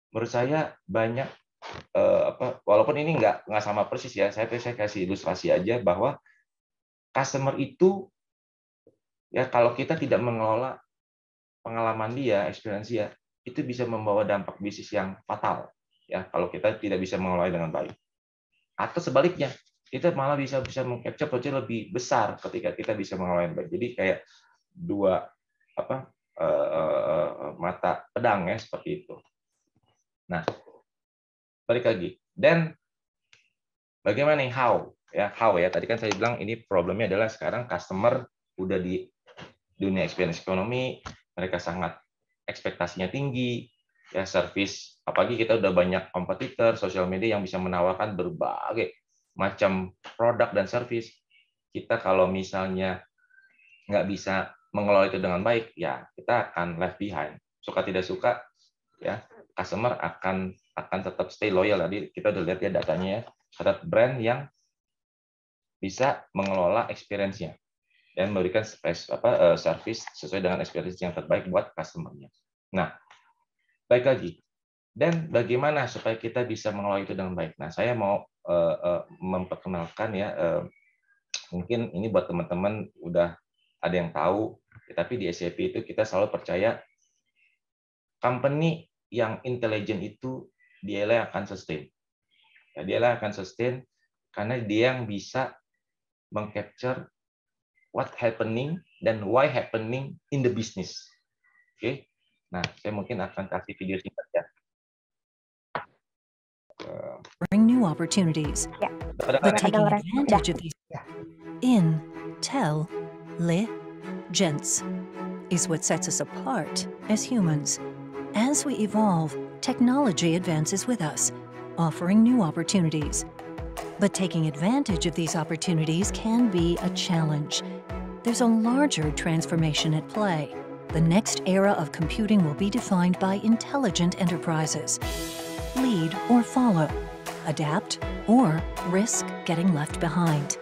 menurut saya banyak walaupun ini nggak sama persis ya, saya kasih ilustrasi aja bahwa customer itu ya kalau kita tidak mengelola pengalaman dia, experience dia, itu bisa membawa dampak bisnis yang fatal ya kalau kita tidak bisa mengelola dengan baik. Atau sebaliknya, kita malah bisa meng-capture lebih besar ketika kita bisa mengelola yang baik. Jadi kayak dua mata pedang ya, seperti itu. Nah, balik lagi. Dan bagaimana nih how ya? Tadi kan saya bilang ini problemnya adalah sekarang customer udah di dunia experience ekonomi, mereka sangat ekspektasinya tinggi, ya service, apalagi kita udah banyak kompetitor sosial media yang bisa menawarkan berbagai macam produk dan service. Kita kalau misalnya nggak bisa mengelola itu dengan baik, ya kita akan left behind. Suka tidak suka, ya customer akan tetap stay loyal. Tadi kita udah lihat ya datanya ya, ada brand yang bisa mengelola experience-nya dan memberikan service sesuai dengan experience yang terbaik buat customer-nya. Nah, baik lagi. Dan bagaimana supaya kita bisa mengelola itu dengan baik? Nah, saya mau memperkenalkan ya, mungkin ini buat teman-teman udah ada yang tahu, tapi di SAP itu kita selalu percaya company yang intelijen itu dialah akan sustain. Ya, dialah akan sustain karena dia yang bisa mengcapture what happening dan why happening in the business. Oke. Nah, saya mungkin akan kasih video singkat ya. Bring new opportunities, but taking advantage of these intelligence is what sets us apart as humans. As we evolve, technology advances with us, offering new opportunities. But taking advantage of these opportunities can be a challenge. There's a larger transformation at play. The next era of computing will be defined by intelligent enterprises. Lead or follow, adapt or risk getting left behind.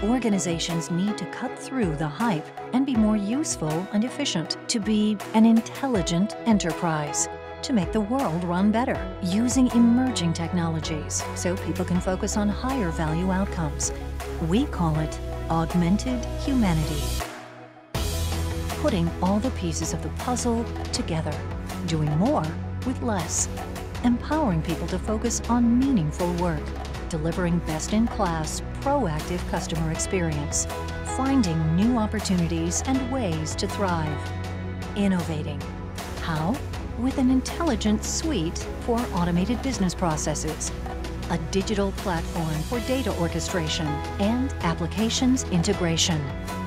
Organizations need to cut through the hype and be more useful and efficient to be an intelligent enterprise, to make the world run better, using emerging technologies so people can focus on higher value outcomes. We call it augmented humanity. Putting all the pieces of the puzzle together, doing more with less, empowering people to focus on meaningful work, delivering best-in-class, proactive customer experience, finding new opportunities and ways to thrive, innovating. How? With an intelligent suite for automated business processes, a digital platform for data orchestration and applications integration,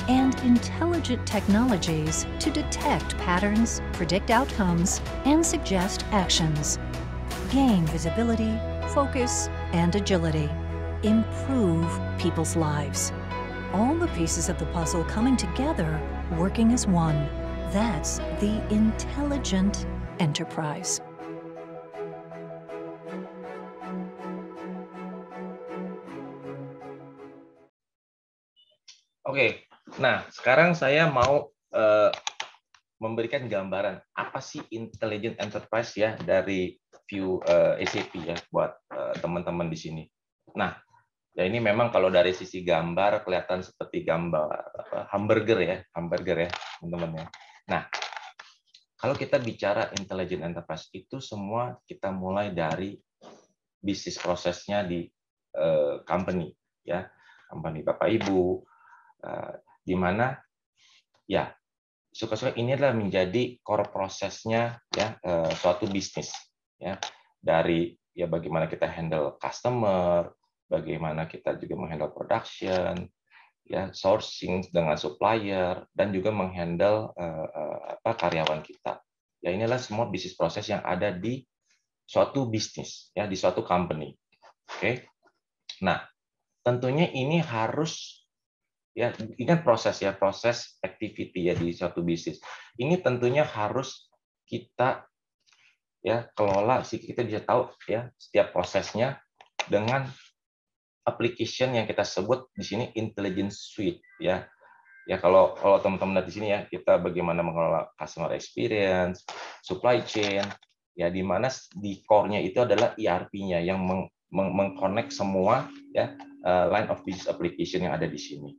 and intelligent technologies to detect patterns, predict outcomes, and suggest actions. Gain visibility, focus, and agility. Improve people's lives. All the pieces of the puzzle coming together, working as one. That's the intelligent enterprise. Oke, nah sekarang saya mau memberikan gambaran apa sih intelligent enterprise ya dari view SAP ya buat teman-teman di sini. Nah, ya ini memang kalau dari sisi gambar kelihatan seperti gambar hamburger ya, teman-teman ya. Nah, kalau kita bicara intelligent enterprise itu semua kita mulai dari bisnis prosesnya di company ya, company Bapak Ibu, di mana ya suka-suka ini adalah menjadi core prosesnya ya suatu bisnis ya, dari ya bagaimana kita handle customer, bagaimana kita juga menghandle production ya, sourcing dengan supplier, dan juga menghandle karyawan kita ya. Inilah semua bisnis proses yang ada di suatu bisnis ya, di suatu company. Oke. Nah, tentunya ini harus ya, ingat proses ya, proses activity ya di suatu bisnis. Ini tentunya harus kita ya kelola, sih kita bisa tahu ya setiap prosesnya dengan application yang kita sebut di sini intelligence suite ya. Ya kalau teman-teman lihat di sini ya, kita bagaimana mengelola customer experience, supply chain, ya di mana di core-nya itu adalah ERP-nya yang mengconnect semua ya line of business application yang ada di sini.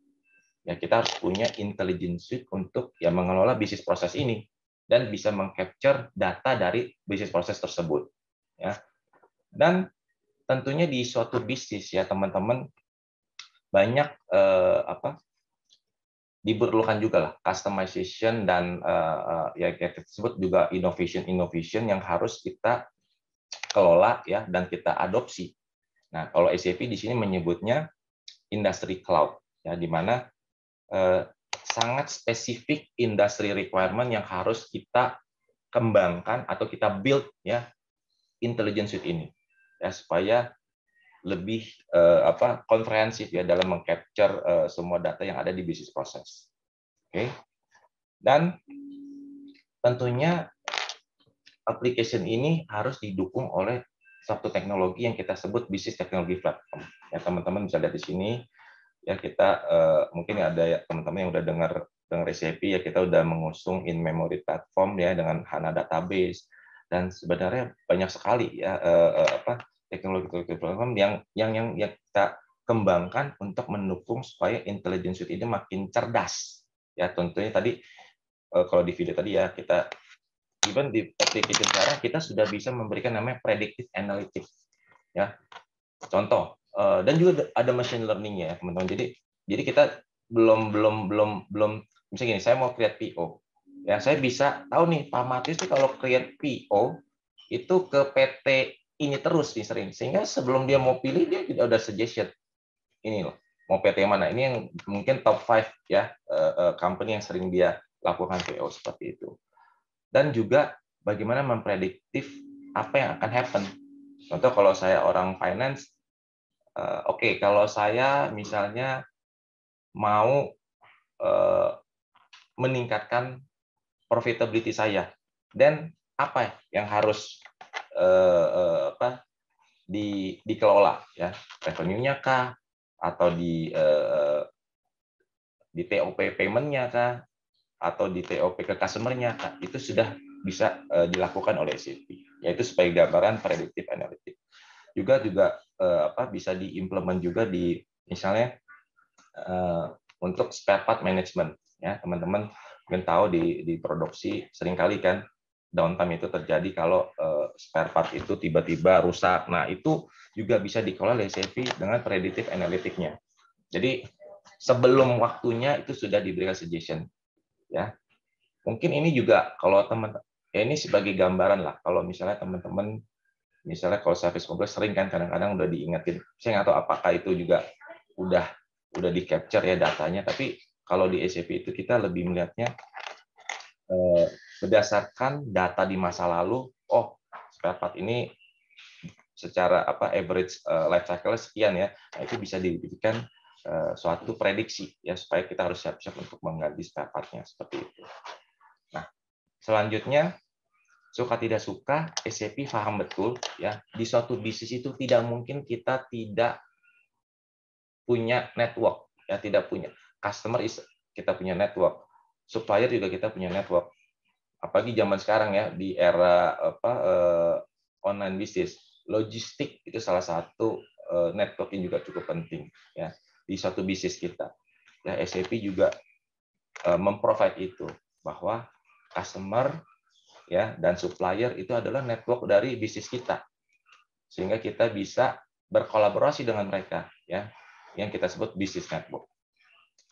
Ya, kita harus punya intelligence suite untuk ya mengelola bisnis proses ini dan bisa mengcapture data dari bisnis proses tersebut. Ya. Dan tentunya di suatu bisnis ya teman-teman banyak diperlukan juga lah customization dan ya kita sebut juga innovation yang harus kita kelola ya dan kita adopsi. Nah, kalau SAP di sini menyebutnya industry cloud ya, di mana sangat spesifik industry requirement yang harus kita kembangkan atau kita build ya intelligence suite ini ya supaya lebih komprehensif ya dalam mengcapture semua data yang ada di bisnis proses. Oke. Dan tentunya application ini harus didukung oleh suatu teknologi yang kita sebut business technology platform. Ya, teman-teman bisa lihat di sini ya kita mungkin ada ya teman-teman yang udah dengar SAP ya, kita udah mengusung in memory platform ya dengan HANA database, dan sebenarnya banyak sekali ya teknologi platform yang kita kembangkan untuk mendukung supaya intelligence suite ini makin cerdas ya. Tentunya tadi kalau di video tadi ya, kita even di application sekarang kita sudah bisa memberikan namanya predictive analytics ya, contoh, dan juga ada machine learning ya teman-teman. Jadi kita belum misalnya gini, saya mau create PO ya, saya bisa tahu nih Pak Matius itu kalau create PO itu ke PT ini terus nih sering, sehingga sebelum dia mau pilih dia tidak ada suggestion ini loh mau PT mana, ini yang mungkin top 5 ya company yang sering dia lakukan PO seperti itu. Dan juga bagaimana memprediktif apa yang akan happen. Contoh kalau saya orang finance, oke, kalau saya misalnya mau meningkatkan profitability saya, dan apa yang harus dikelola ya, revenue-nya kah, atau di TOP payment-nya kah, atau di TOP ke customer-nya kah, itu sudah bisa dilakukan oleh SAP, yaitu sebagai gambaran predictive analytics. Juga bisa diimplement juga di misalnya untuk spare part management ya, teman-teman mungkin tahu di produksi seringkali kan downtime itu terjadi kalau spare part itu tiba-tiba rusak. Nah, itu juga bisa dikelola oleh SAP dengan predictive analytics-nya. Jadi sebelum waktunya itu sudah diberikan suggestion ya. Mungkin ini juga kalau teman ya, ini sebagai gambaran lah, kalau misalnya teman-teman misalnya kalau service kompleks sering kan kadang-kadang udah diingetin, saya nggak tahu apakah itu juga udah di capture ya datanya, tapi kalau di SAP itu kita lebih melihatnya berdasarkan data di masa lalu, oh spare part ini secara average life cycle sekian ya, nah, itu bisa diberikan suatu prediksi ya supaya kita harus siap-siap untuk mengganti spare part-nya seperti itu. Nah, selanjutnya suka tidak suka SAP paham betul ya, di suatu bisnis itu tidak mungkin kita tidak punya network ya, tidak punya customer kita punya network, supplier juga kita punya network. Apalagi zaman sekarang ya, di era online bisnis, logistik itu salah satu network yang juga cukup penting ya di suatu bisnis kita. Ya, SAP juga memprovide itu, bahwa customer ya dan supplier itu adalah network dari bisnis kita, sehingga kita bisa berkolaborasi dengan mereka ya, yang kita sebut business network.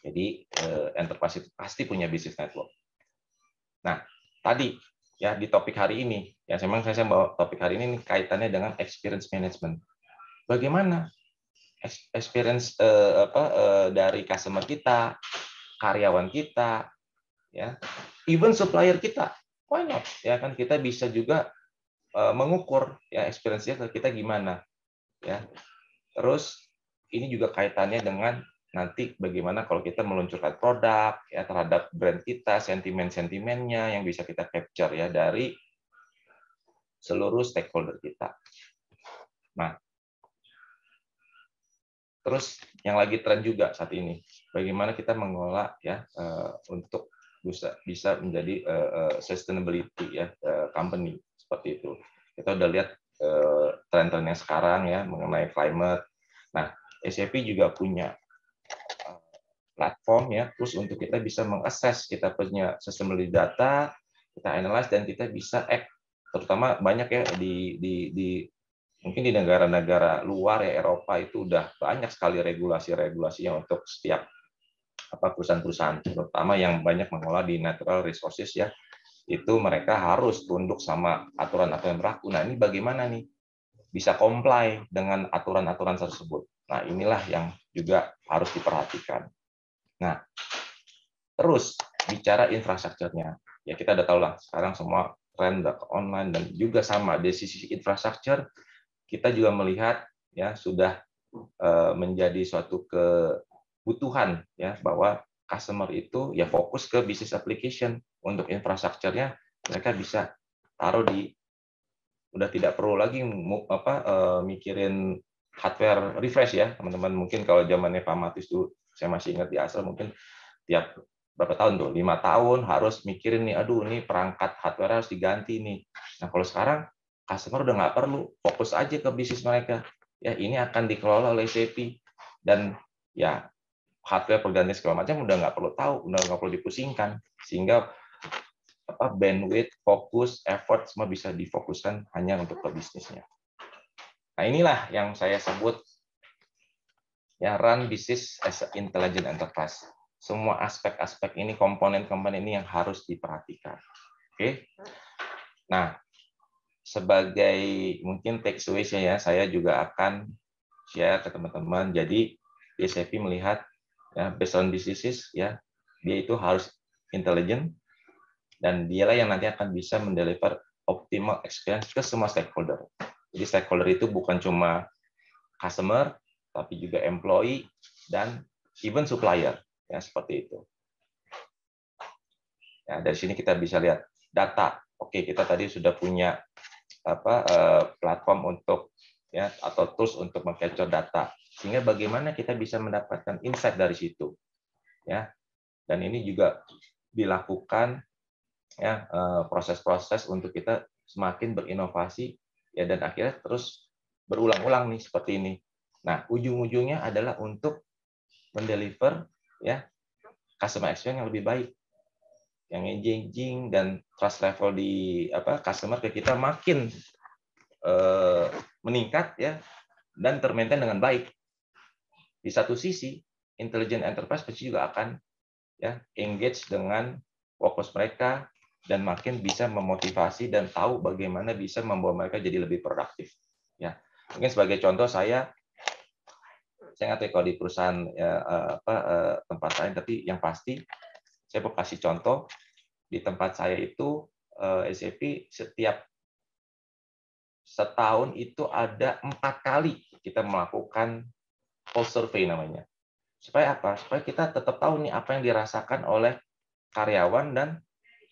Jadi enterprise itu pasti punya business network. Nah, tadi ya di topik hari ini ya, memang saya bawa topik hari ini kaitannya dengan experience management. Bagaimana experience dari customer kita, karyawan kita, ya, even supplier kita. Why not? Ya kan kita bisa juga mengukur ya experience-nya kita gimana. Ya. Terus ini juga kaitannya dengan nanti bagaimana kalau kita meluncurkan produk ya terhadap brand kita, sentimen-sentimennya yang bisa kita capture ya dari seluruh stakeholder kita. Nah, terus yang lagi tren juga saat ini, bagaimana kita mengelola ya untuk bisa menjadi sustainability ya company seperti itu. Kita udah lihat tren-trennya sekarang ya mengenai climate. Nah, SAP juga punya platform ya, terus untuk kita bisa mengakses, kita punya sustainability data, kita analyze dan kita bisa act, terutama banyak ya mungkin di negara-negara luar ya, Eropa itu udah banyak sekali regulasi-regulasinya untuk setiap perusahaan-perusahaan, terutama yang banyak mengelola di natural resources ya, itu mereka harus tunduk sama aturan-aturan yang berlaku. Nah, ini bagaimana nih bisa comply dengan aturan-aturan tersebut. Nah, inilah yang juga harus diperhatikan. Nah, terus bicara infrastrukturnya. Ya, kita udah tahu lah, sekarang semua tren online dan juga sama dari sisi infrastruktur, kita juga melihat ya sudah menjadi suatu kebutuhan ya bahwa customer itu ya fokus ke business application. Untuk infrastrukturnya mereka bisa taruh di, udah tidak perlu lagi mikirin hardware refresh ya teman-teman. Mungkin kalau zamannya Pak Matis dulu, saya masih ingat di Asal, mungkin tiap berapa tahun tuh, 5 tahun harus mikirin nih, aduh ini perangkat hardware harus diganti nih. Nah kalau sekarang customer udah nggak perlu, fokus aja ke bisnis mereka. Ya ini akan dikelola oleh SAP dan ya hardware pergantian segala macam udah nggak perlu tahu, udah nggak perlu dipusingkan, sehingga bandwidth, fokus, effort semua bisa difokuskan hanya untuk ke bisnisnya. Nah inilah yang saya sebut ya run business as an intelligent enterprise. Semua aspek-aspek ini, komponen-komponen ini yang harus diperhatikan. Oke. Nah, sebagai mungkin take away ya, saya juga akan share ke teman-teman. Jadi SAP melihat ya based on businesses ya, dia itu harus intelligent dan dialah yang nanti akan bisa mendeliver optimal experience ke semua stakeholder. Jadi stakeholder itu bukan cuma customer, tapi juga employee dan even supplier, ya seperti itu. Ya, dari sini kita bisa lihat data. Oke, kita tadi sudah punya platform untuk ya atau tools untuk meng-capture data. Sehingga bagaimana kita bisa mendapatkan insight dari situ, ya. Dan ini juga dilakukan ya proses-proses untuk kita semakin berinovasi ya dan akhirnya terus berulang-ulang nih seperti ini. Nah, ujung-ujungnya adalah untuk mendeliver ya customer experience yang lebih baik, yang engaging dan trust level di customer ke kita makin meningkat ya dan termaintain dengan baik. Di satu sisi, intelligent enterprise pasti juga akan ya engage dengan fokus mereka dan makin bisa memotivasi dan tahu bagaimana bisa membawa mereka jadi lebih produktif. Ya, mungkin sebagai contoh saya nggak tahu kalau di perusahaan tempat lain, tapi yang pasti saya mau kasih contoh di tempat saya itu SAP setiap setahun itu ada 4 kali kita melakukan pulse survey namanya. Supaya apa? Supaya kita tetap tahu nih apa yang dirasakan oleh karyawan dan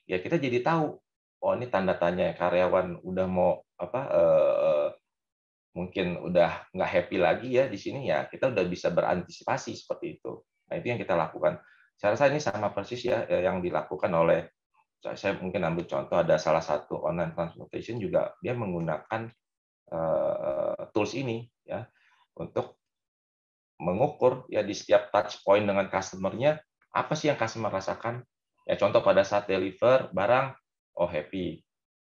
ya kita jadi tahu, oh ini tanda tanya karyawan udah mau mungkin udah nggak happy lagi ya di sini ya kita udah bisa berantisipasi seperti itu. Nah itu yang kita lakukan. Saya rasa ini sama persis ya yang dilakukan oleh, saya mungkin ambil contoh ada salah satu online transportation juga dia menggunakan tools ini ya untuk mengukur ya di setiap touch point dengan customer-nya apa sih yang customer rasakan. Ya contoh pada saat deliver barang, oh happy.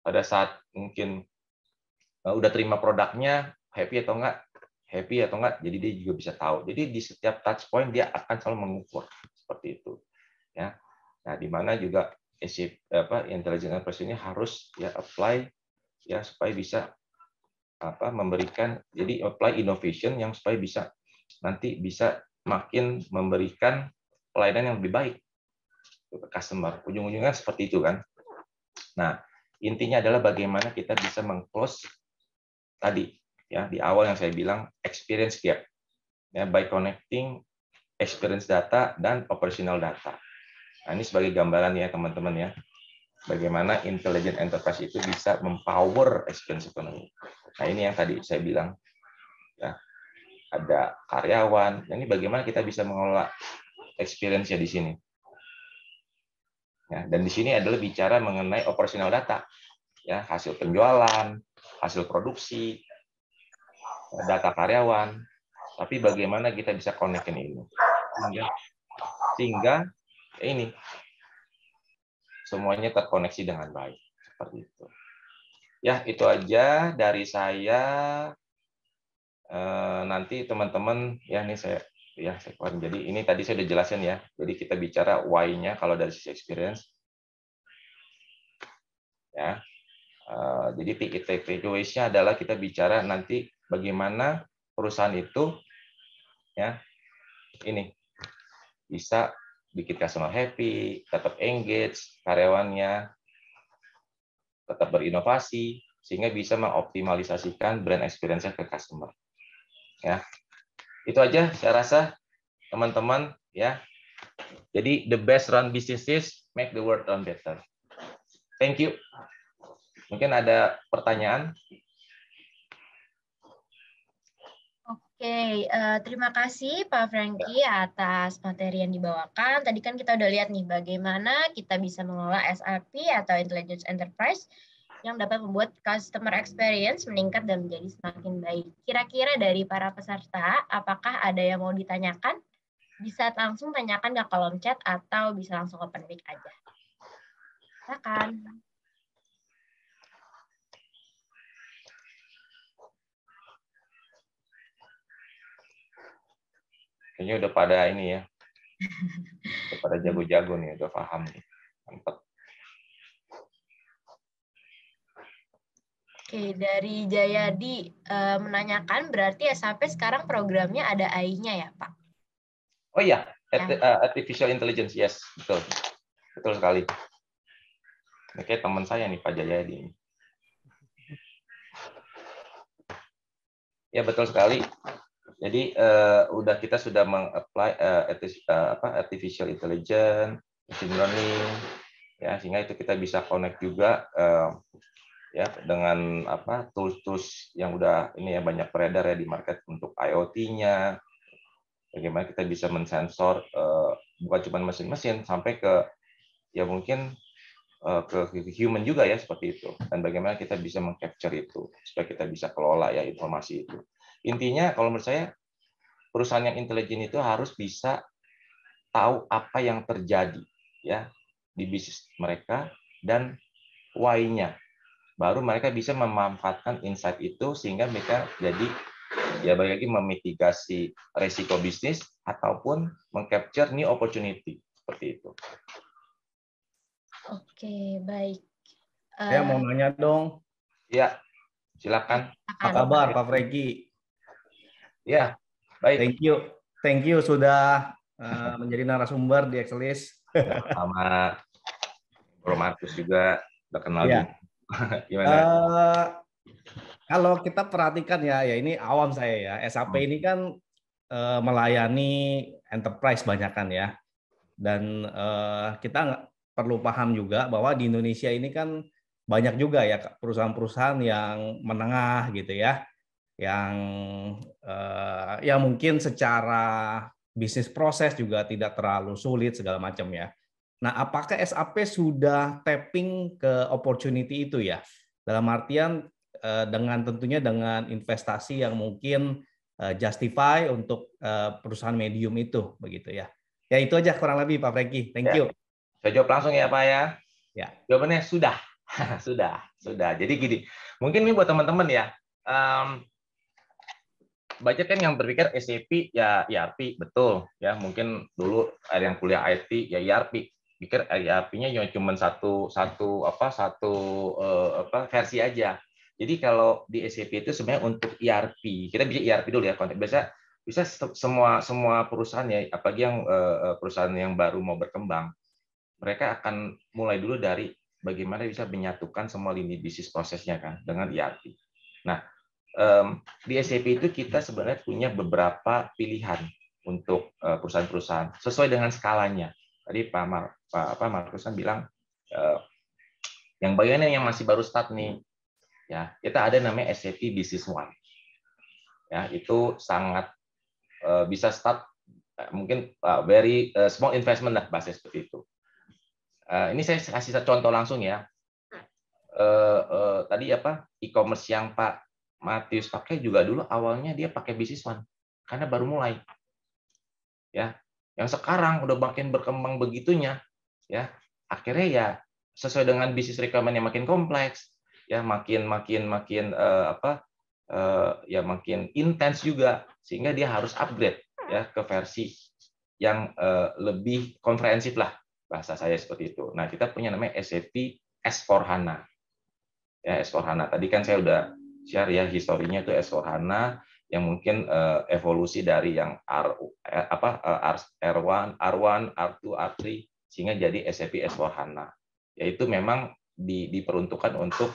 Pada saat mungkin udah terima produknya, happy atau enggak? Happy atau enggak? Jadi dia juga bisa tahu. Jadi di setiap touch point dia akan selalu mengukur seperti itu. Ya. Nah, di mana juga intelligent enterprise ini harus ya apply ya supaya bisa memberikan, jadi apply innovation yang supaya bisa nanti bisa makin memberikan pelayanan yang lebih baik ke customer. Ujung-ujungnya seperti itu kan. Nah, intinya adalah bagaimana kita bisa meng-close tadi ya di awal yang saya bilang experience gap ya by connecting experience data dan operational data. Nah, ini sebagai gambaran ya teman-teman ya. Bagaimana intelligent enterprise itu bisa mempower experience economy. Nah, ini yang tadi saya bilang ya. Ada karyawan. Ini bagaimana kita bisa mengelola experience-nya di sini. Ya, dan di sini adalah bicara mengenai operational data. Ya, hasil penjualan, hasil produksi, data karyawan. Tapi bagaimana kita bisa connect ini. Sehingga ini semuanya terkoneksi dengan baik. Seperti itu. Ya, itu aja dari saya. Nanti teman-teman, ya ini saya ya. Jadi ini tadi saya udah jelasin ya. Jadi kita bicara why-nya kalau dari sisi experience. Ya. Jadi takeaways-nya adalah kita bicara nanti bagaimana perusahaan itu ya ini bisa bikin customer happy, tetap engage karyawannya, tetap berinovasi sehingga bisa mengoptimalisasikan brand experience-nya ke customer. Ya. Itu aja saya rasa teman-teman ya. Jadi the best run businesses make the world run better. Thank you. Mungkin ada pertanyaan? Oke, terima kasih Pak Franky atas materi yang dibawakan. Tadi kan kita udah lihat nih bagaimana kita bisa mengelola SAP atau Intelligence Enterprise yang dapat membuat customer experience meningkat dan menjadi semakin baik. Kira-kira dari para peserta, apakah ada yang mau ditanyakan? Bisa langsung tanyakan ke kolom chat atau bisa langsung open mic aja. Silakan. Kayaknya udah pada ini ya. Udah pada jago-jago nih, udah paham nih. Mantap. Oke, dari Jayadi menanyakan berarti SAP sekarang programnya ada AI-nya ya, Pak? Oh iya, artificial intelligence, yes, betul. Betul sekali. Ini kayak teman saya nih, Pak Jayadi. Ya, betul sekali. Jadi kita sudah meng-apply artificial intelligence, machine learning, ya sehingga itu kita bisa connect juga ya dengan tools-tools yang udah ini ya banyak beredar ya di market untuk IoT-nya. Bagaimana kita bisa mensensor bukan cuma mesin-mesin sampai ke ya mungkin ke human juga ya seperti itu. Dan bagaimana kita bisa meng-capture itu supaya kita bisa kelola ya informasi itu. Intinya kalau menurut saya perusahaan yang intelijen itu harus bisa tahu apa yang terjadi ya di bisnis mereka dan why-nya. Baru mereka bisa memanfaatkan insight itu sehingga mereka jadi ya balik lagi memitigasi resiko bisnis ataupun meng-capture new opportunity seperti itu. Oke, baik. Saya mau nanya dong. Ya, silakan. Apa kabar Pak Franky? Ya, baik. Thank you sudah menjadi narasumber di Excelis. Sama Bro Markus juga udah kenal ya. juga. Gimana? Kalau kita perhatikan ya ini awam saya ya. SAP ini kan melayani enterprise banyak kan ya. Dan kita perlu paham juga bahwa di Indonesia ini kan banyak juga ya perusahaan-perusahaan yang menengah gitu ya. Yang ya mungkin secara bisnis proses juga tidak terlalu sulit segala macam ya. Nah, apakah SAP sudah tapping ke opportunity itu ya? Dalam artian dengan tentunya dengan investasi yang mungkin justify untuk perusahaan medium itu begitu ya. Ya itu aja kurang lebih Pak Franky. Thank you. Saya jawab langsung ya Pak ya. Ya. Jawabannya sudah. Sudah. Jadi gini, mungkin ini buat teman-teman ya. Banyak kan yang berpikir SAP ya ERP, betul ya. Mungkin dulu ada yang kuliah IT ya ERP, pikir ERP-nya cuma satu versi aja. Jadi kalau di SAP itu sebenarnya untuk ERP, kita bisa ERP dulu ya, bisa semua perusahaan ya, apalagi yang perusahaan yang baru mau berkembang, mereka akan mulai dulu dari bagaimana bisa menyatukan semua lini bisnis prosesnya kan dengan ERP. Nah, di SAP itu kita sebenarnya punya beberapa pilihan untuk perusahaan-perusahaan sesuai dengan skalanya. Tadi Pak Markus kan bilang yang bagian yang masih baru start nih, ya kita ada namanya SAP Business One. Ya itu sangat bisa start mungkin very small investment lah bahasa seperti itu. Ini saya kasih contoh langsung ya. Tadi e-commerce yang Pak Matius pakai juga dulu awalnya dia pakai Business One karena baru mulai. Ya. Yang sekarang udah makin berkembang begitunya ya. Akhirnya ya sesuai dengan bisnis requirement yang makin kompleks, ya makin makin intens juga sehingga dia harus upgrade ya ke versi yang lebih komprehensif lah, bahasa saya seperti itu. Nah, kita punya namanya SAP S/4HANA. Ya, S/4HANA. Tadi kan saya udah share ya historinya itu S/4HANA yang mungkin evolusi dari yang R1, R2, R3 sehingga jadi SAP S/4HANA. Yaitu memang diperuntukkan untuk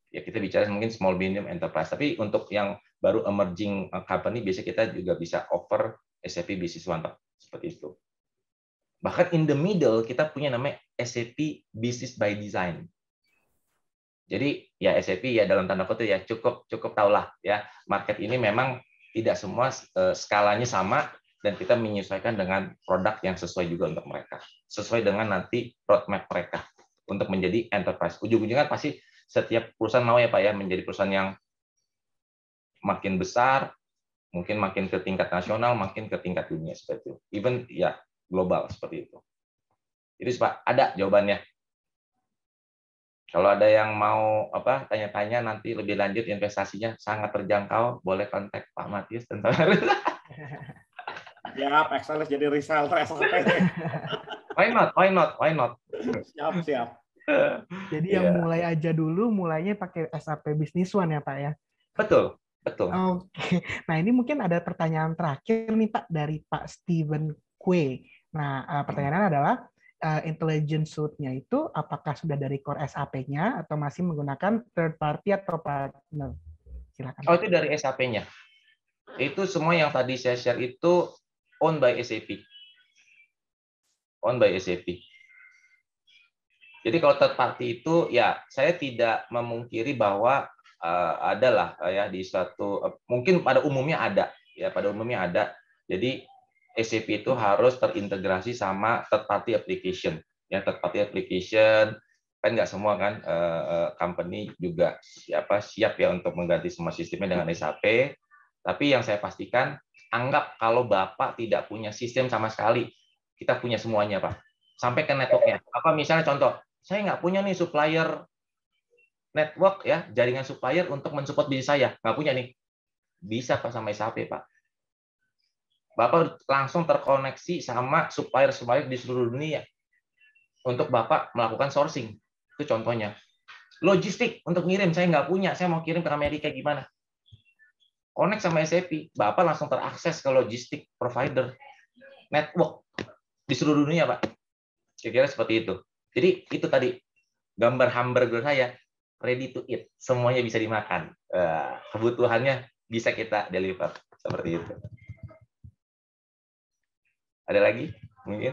ya kita bicara mungkin small medium enterprise. Tapi untuk yang baru emerging company biasanya kita juga bisa offer SAP Business One seperti itu. Bahkan in the middle kita punya namanya SAP Business by Design. Jadi ya SAP ya dalam tanda kutip ya cukup tahulah ya market ini memang tidak semua skalanya sama dan kita menyesuaikan dengan produk yang sesuai juga untuk mereka, sesuai dengan nanti roadmap mereka untuk menjadi enterprise. Ujung-ujungnya pasti setiap perusahaan mau ya Pak ya menjadi perusahaan yang makin besar, mungkin makin ke tingkat nasional, makin ke tingkat dunia seperti itu. Even ya global seperti itu. Jadi Pak, ada jawabannya. Kalau ada yang mau tanya-tanya nanti lebih lanjut investasinya sangat terjangkau, boleh kontak Pak Matius tentang Siap, excellent jadi reseller SAP. Why not? Siap. Jadi yang mulai aja dulu, mulainya pakai SAP Business One ya Pak ya? Betul. Oke. Nah ini mungkin ada pertanyaan terakhir nih Pak dari Pak Steven Kue. Nah pertanyaannya adalah intelligence suite-nya itu apakah sudah dari core SAP-nya atau masih menggunakan third party atau partner? Silakan. Oh itu dari SAP-nya. Itu semua yang tadi saya share itu owned by SAP. Jadi kalau third party itu ya saya tidak memungkiri bahwa adalah ya di suatu mungkin pada umumnya ada. Jadi SAP itu harus terintegrasi sama third party application. Ya third party application kan nggak semua kan company juga siap ya untuk mengganti semua sistemnya dengan SAP. Tapi yang saya pastikan anggap kalau Bapak tidak punya sistem sama sekali, kita punya semuanya Pak. Sampai ke networknya. Apa misalnya contoh, saya nggak punya nih supplier network ya, jaringan supplier untuk mensupport bisnis saya. Nggak punya nih. Bisa Pak sama SAP Pak. Bapak langsung terkoneksi sama supplier di seluruh dunia untuk Bapak melakukan sourcing. Itu contohnya. Logistik untuk ngirim, saya nggak punya. Saya mau kirim ke Amerika gimana? Connect sama SAP, Bapak langsung terakses ke logistik provider network di seluruh dunia, Pak. Kira-kira seperti itu. Jadi itu tadi gambar hamburger saya ready to eat, semuanya bisa dimakan. Kebutuhannya bisa kita deliver seperti itu. Ada lagi? Mungkin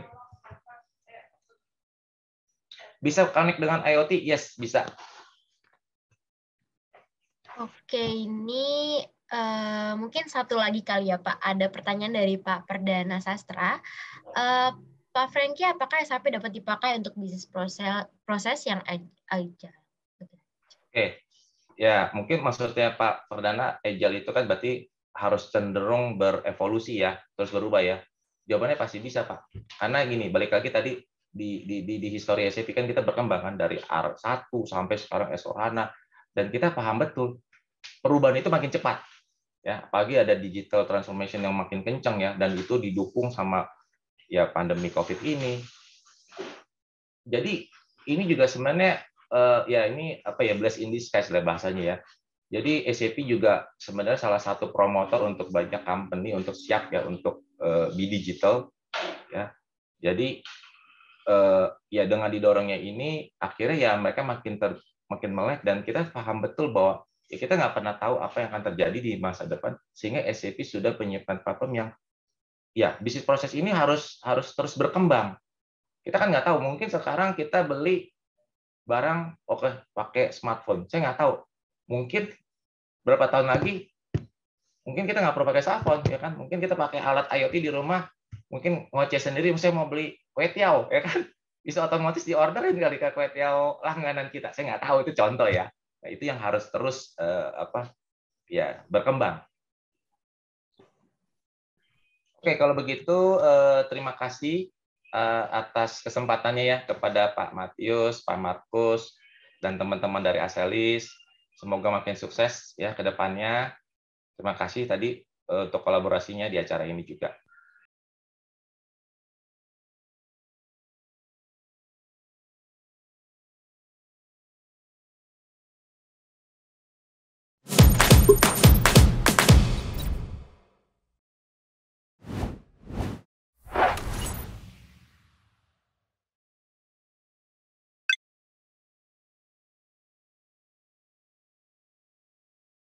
bisa connect dengan IoT? Yes, bisa. Oke, ini mungkin satu lagi kali ya Pak. Ada pertanyaan dari Pak Perdana Sastra. Pak Franky, apakah SAP dapat dipakai untuk bisnis proses yang agile? Oke, ya mungkin maksudnya Pak Perdana agile itu kan berarti harus cenderung berevolusi ya, terus berubah ya. Jawabannya pasti bisa Pak. Karena gini, balik lagi tadi di histori SAP kan kita berkembang kan dari R1 sampai sekarang S/4HANA dan kita paham betul perubahan itu makin cepat. Ya, apalagi ada digital transformation yang makin kencang ya, dan itu didukung sama ya pandemi COVID ini. Jadi ini juga sebenarnya ya ini bless in disguise lah bahasanya ya. Jadi SAP juga sebenarnya salah satu promotor untuk banyak company untuk siap ya untuk be digital ya. Jadi ya dengan didorongnya ini akhirnya ya mereka makin melek dan kita paham betul bahwa ya kita nggak pernah tahu apa yang akan terjadi di masa depan sehingga SAP sudah menyiapkan platform yang ya bisnis proses ini harus terus berkembang. Kita kan nggak tahu, mungkin sekarang kita beli barang pakai smartphone, saya nggak tahu, mungkin berapa tahun lagi mungkin kita nggak perlu pakai smartphone ya kan, mungkin kita pakai alat IoT di rumah, mungkin ngoceh sendiri, misalnya mau beli kue tiaw ya kan, bisa otomatis diorderin kali ke kue tiaw langganan kita, saya nggak tahu, itu contoh ya. Nah, itu yang harus terus berkembang. Oke, kalau begitu terima kasih atas kesempatannya ya kepada Pak Matius, Pak Markus, dan teman-teman dari Aselis. Semoga makin sukses ya ke depannya. Terima kasih tadi untuk kolaborasinya di acara ini juga.